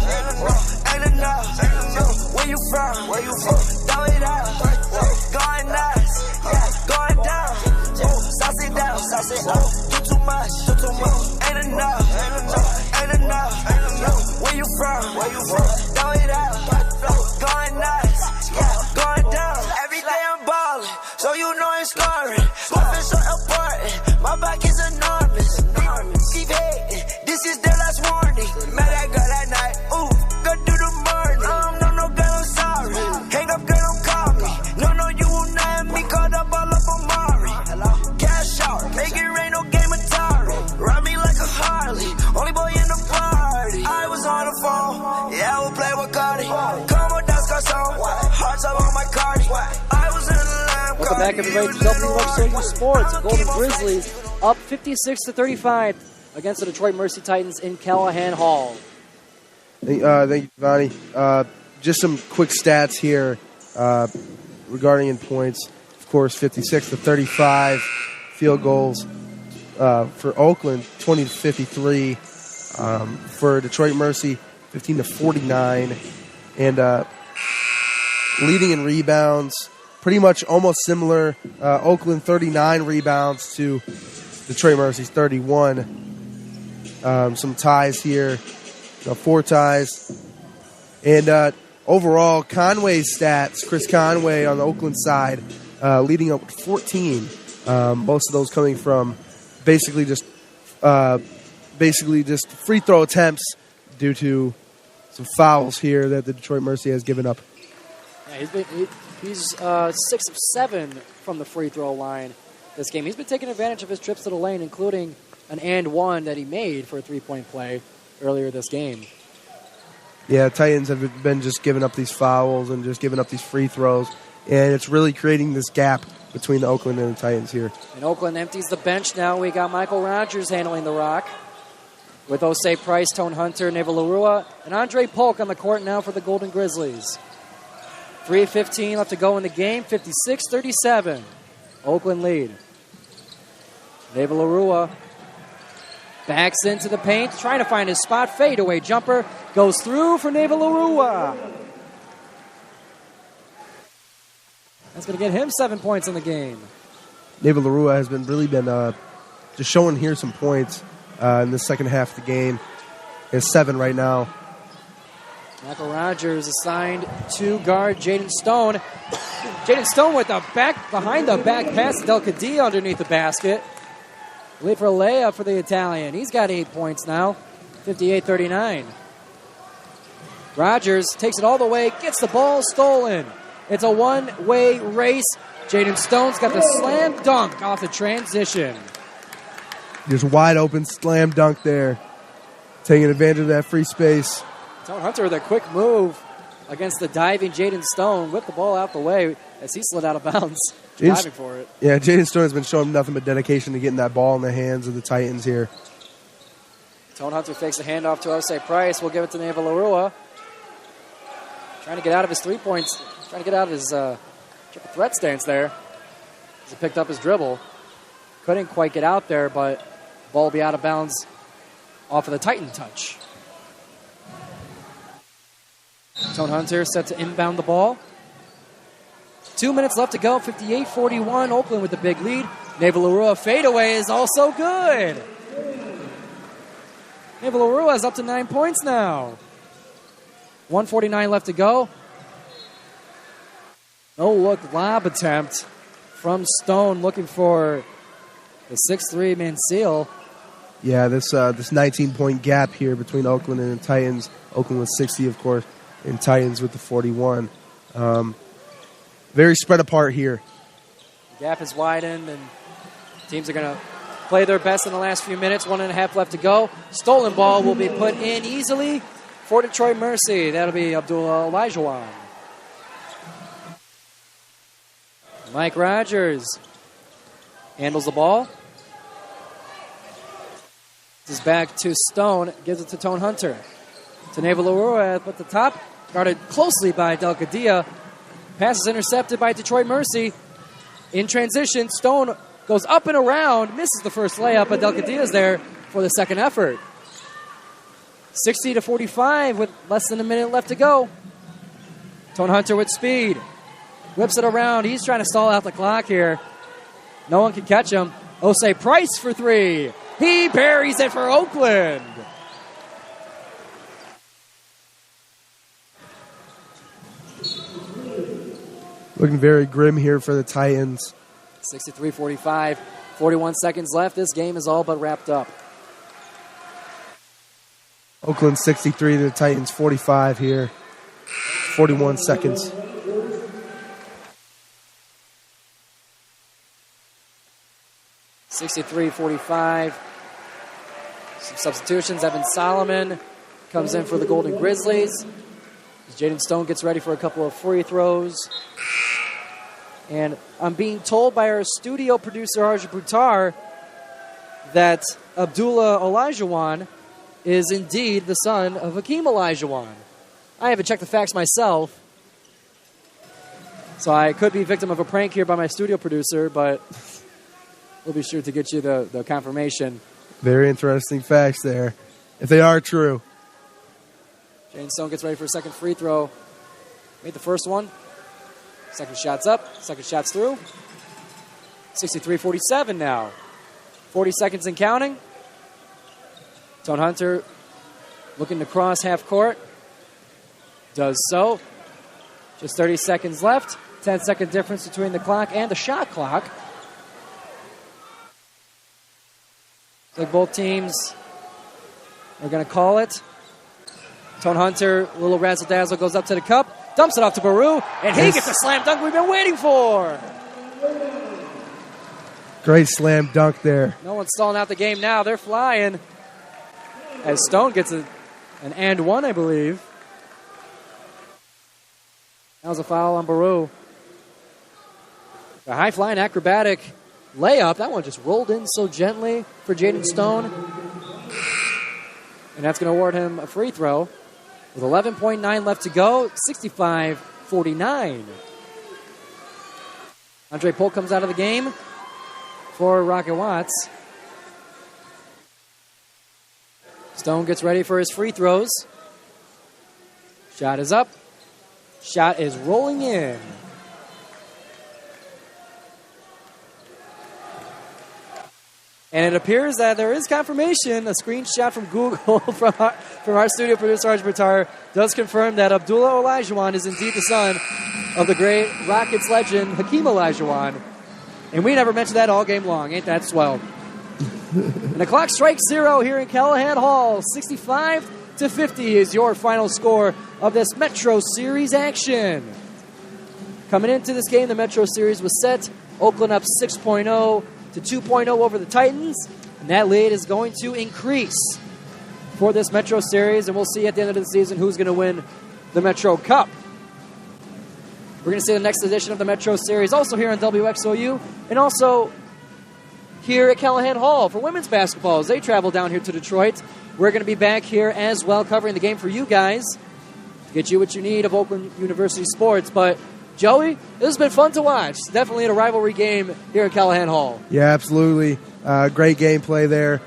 Where you from? Throw it out. Going nuts, going down. Sauce it down, sauce it up. Do too much, ain't enough. Where you from? Throw it out. Going nuts, going down. Every day I'm ballin', so you know I'm scoring. Moving so important, my back is enormous. Keep hating, this is their last warning. Met that girl that night, ooh, go do the morning. No, girl, I'm sorry. Hang up, girl, don't call me. No, you will not have me caught up all up on Mari. Cash out, make it rain, no game Atari. Ride me like a Harley, only boy in the party. I was on the phone, yeah, I will play with Cardi. Come on, that's got song, hearts up on my Cardi. I was in the lamb. Welcome back, everybody, to WXOU Sports. Golden Grizzlies up 56-35 against the Detroit Mercy Titans in Calihan Hall. Thank you, Giovanni. Just some quick stats here regarding in points. Of course, 56-35 field goals for Oakland, 20-53 for Detroit Mercy, 15-49, and leading in rebounds, pretty much almost similar. Oakland 39 rebounds to Detroit Mercy's 31. Some ties here, 4 ties. And overall, Conway's stats, Chris Conway on the Oakland side, leading up with 14. Most of those coming from basically just free throw attempts due to some fouls here that the Detroit Mercy has given up. Yeah, he's 6 of 7 from the free throw line this game. He's been taking advantage of his trips to the lane, including an and one that he made for a three-point play earlier this game. Yeah, Titans have been just giving up these fouls and just giving up these free throws, and it's really creating this gap between the Oakland and the Titans here. And Oakland empties the bench now. We got Michael Rogers handling the rock with Osei Price, Tone Hunter, Neva Larua, and Andre Polk on the court now for the Golden Grizzlies. 3:15 left to go in the game, 56-37. Oakland lead. Neva Larua backs into the paint, trying to find his spot. Fadeaway jumper goes through for Neva Larua. That's going to get him 7 points in the game. Neva Larua has really been just showing here some points in the second half of the game. He has 7 right now. Michael Rogers assigned to guard Jaden Stone. Jaden Stone with the behind the back pass to Del Cadillo underneath the basket. Wait for a layup for the Italian. He's got 8 points now, 58-39. Rogers takes it all the way, gets the ball stolen. It's a one-way race. Jaden Stone's got the slam dunk off the transition. Just wide open slam dunk there. Taking advantage of that free space. Tone Hunter with a quick move against the diving Jaden Stone. Whipped the ball out the way as he slid out of bounds, diving for it. Yeah, Jaden Stone has been showing nothing but dedication to getting that ball in the hands of the Titans here. Tone Hunter fakes the handoff to Osei Price. We'll give it to Neva Larua. Trying to get out of his 3 points. Trying to get out of his triple threat stance there. He picked up his dribble. Couldn't quite get out there, but the ball will be out of bounds off of the Titan touch. Tone Hunter set to inbound the ball. 2 minutes left to go, 58-41. Oakland with the big lead. Neva Larua fadeaway is also good. Neva Larua is up to 9 points now. 1:49 left to go. No-look lob attempt from Stone looking for the 6'3" Mansell. Yeah, this 19-point gap here between Oakland and the Titans. Oakland with 60, of course, and Titans with the 41. Very spread apart here. The gap is widened, and teams are going to play their best in the last few minutes. 1.5 left to go. Stolen ball will be put in easily for Detroit Mercy. That'll be Abdullah Olajuwon. Mike Rogers handles the ball. This is back to Stone. Gives it to Tone Hunter. To Neva Larua at the top. Guarded closely by Del Cadillo. Pass is intercepted by Detroit Mercy. In transition, Stone goes up and around. Misses the first layup, but Del Cadillo's there for the second effort. 60-45 with less than a minute left to go. Tone Hunter with speed. Whips it around. He's trying to stall out the clock here. No one can catch him. Osei Price for 3. He buries it for Oakland. Looking very grim here for the Titans. 63-45. 41 seconds left. This game is all but wrapped up. Oakland 63 to the Titans 45 here. 41 seconds. $63-45. Some substitutions. Evan Solomon comes in for the Golden Grizzlies. Jaden Stone gets ready for a couple of free throws. And I'm being told by our studio producer, Harjun Buttar, that Abdullah Olajuwon is indeed the son of Hakeem Olajuwon. I haven't checked the facts myself, so I could be victim of a prank here by my studio producer, but we'll be sure to get you the confirmation. Very interesting facts there, if they are true. Jaden Stone gets ready for a second free throw. Made the first one. Second shot's up. Second shot's through. 63-47 now. 40 seconds and counting. Tone Hunter looking to cross half court. Does so. Just 30 seconds left. 10-second difference between the clock and the shot clock. So both teams are going to call it. Tone Hunter, a little razzle-dazzle, goes up to the cup, dumps it off to Baru, and he gets the slam dunk we've been waiting for. Great slam dunk there. No one's stalling out the game now. They're flying. As Stone gets an and one, I believe. That was a foul on Baru. A high-flying acrobatic layup. That one just rolled in so gently for Jaden Stone. And that's going to award him a free throw. With 11.9 left to go, 65-49. Andre Polk comes out of the game for Rocket Watts. Stone gets ready for his free throws. Shot is up. Shot is rolling in. And it appears that there is confirmation. A screenshot from Google from our studio producer, Harjun Buttar, does confirm that Abdullah Olajuwon is indeed the son of the great Rockets legend, Hakeem Olajuwon. And we never mentioned that all game long. Ain't that swell? And the clock strikes 0 here in Calihan Hall. 65-50 is your final score of this Metro Series action. Coming into this game, the Metro Series was set. Oakland up 6.0 to 2.0 over the Titans. And that lead is going to increase for this Metro Series. And we'll see at the end of the season who's going to win the Metro Cup. We're going to see the next edition of the Metro Series also here on WXOU. And also here at Calihan Hall for women's basketball as they travel down here to Detroit. We're going to be back here as well covering the game for you guys to get you what you need of Oakland University sports. But Joey, this has been fun to watch. Definitely a rivalry game here at Calihan Hall. Yeah, absolutely. Great gameplay there.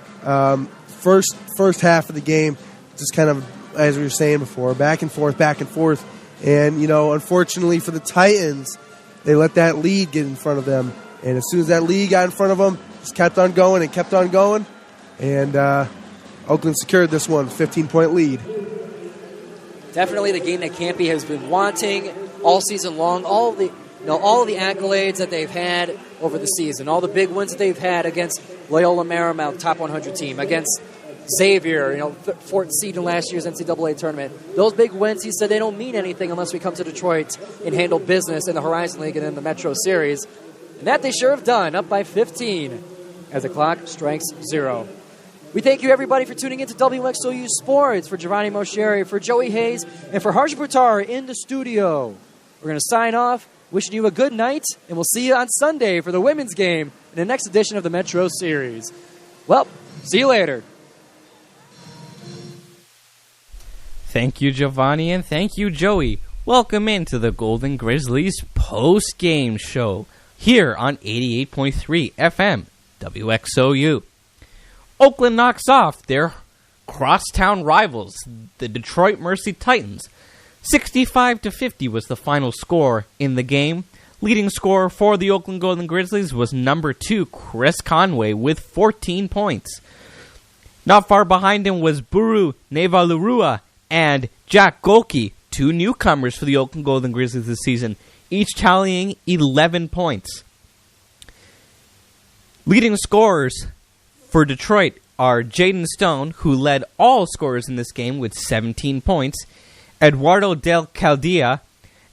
First half of the game, just kind of, as we were saying before, back and forth. And, unfortunately for the Titans, they let that lead get in front of them. And as soon as that lead got in front of them, just kept on going. And Oakland secured this one, 15-point lead. Definitely the game that Campy has been wanting all season long. All the accolades that they've had over the season, all the big wins that they've had against Loyola Marymount, top 100 team, against Xavier, fourth seed in last year's NCAA tournament. Those big wins, he said, they don't mean anything unless we come to Detroit and handle business in the Horizon League and in the Metro Series. And that they sure have done, up by 15 as the clock strikes 0. We thank you, everybody, for tuning into WXOU Sports. For Giovanni Moceri, for Joey Hayes, and for Harjun Buttar in the studio. We're going to sign off, wishing you a good night, and we'll see you on Sunday for the women's game in the next edition of the Metro Series. Well, see you later. Thank you, Giovanni, and thank you, Joey. Welcome into the Golden Grizzlies post-game show here on 88.3 FM, WXOU. Oakland knocks off their crosstown rivals, the Detroit Mercy Titans. 65-50 was the final score in the game. Leading scorer for the Oakland Golden Grizzlies was number 2, Chris Conway, with 14 points. Not far behind him was Buru Nevalurua and Jack Golke, 2 newcomers for the Oakland Golden Grizzlies this season, each tallying 11 points. Leading scorers for Detroit are Jaden Stone, who led all scorers in this game with 17 points, Eduardo Del Caldea,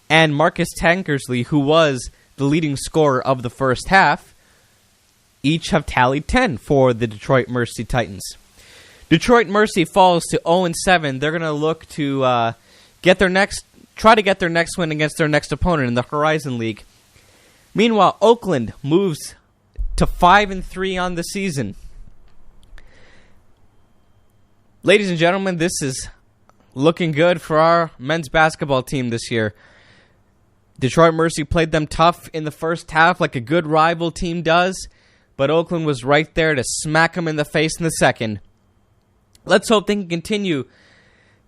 and Marcus Tankersley, who was the leading scorer of the first half. Each have tallied 10 for the Detroit Mercy Titans. Detroit Mercy falls to 0-7. They're going to look to try to get their next win against their next opponent in the Horizon League. Meanwhile, Oakland moves to 5-3 on the season. Ladies and gentlemen, this is looking good for our men's basketball team this year. Detroit Mercy played them tough in the first half like a good rival team does, but Oakland was right there to smack them in the face in the second. Let's hope they can continue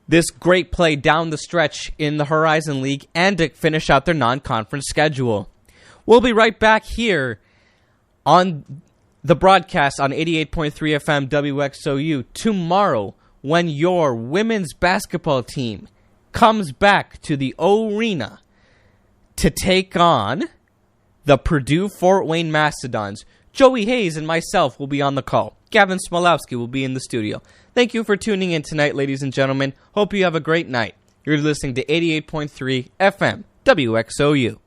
this great play down the stretch in the Horizon League and to finish out their non-conference schedule. We'll be right back here on the broadcast on 88.3 FM WXOU tomorrow when your women's basketball team comes back to the O-Arena to take on the Purdue Fort Wayne Mastodons. Joey Hayes and myself will be on the call. Gavin Smolowski will be in the studio. Thank you for tuning in tonight, ladies and gentlemen. Hope you have a great night. You're listening to 88.3 FM, WXOU.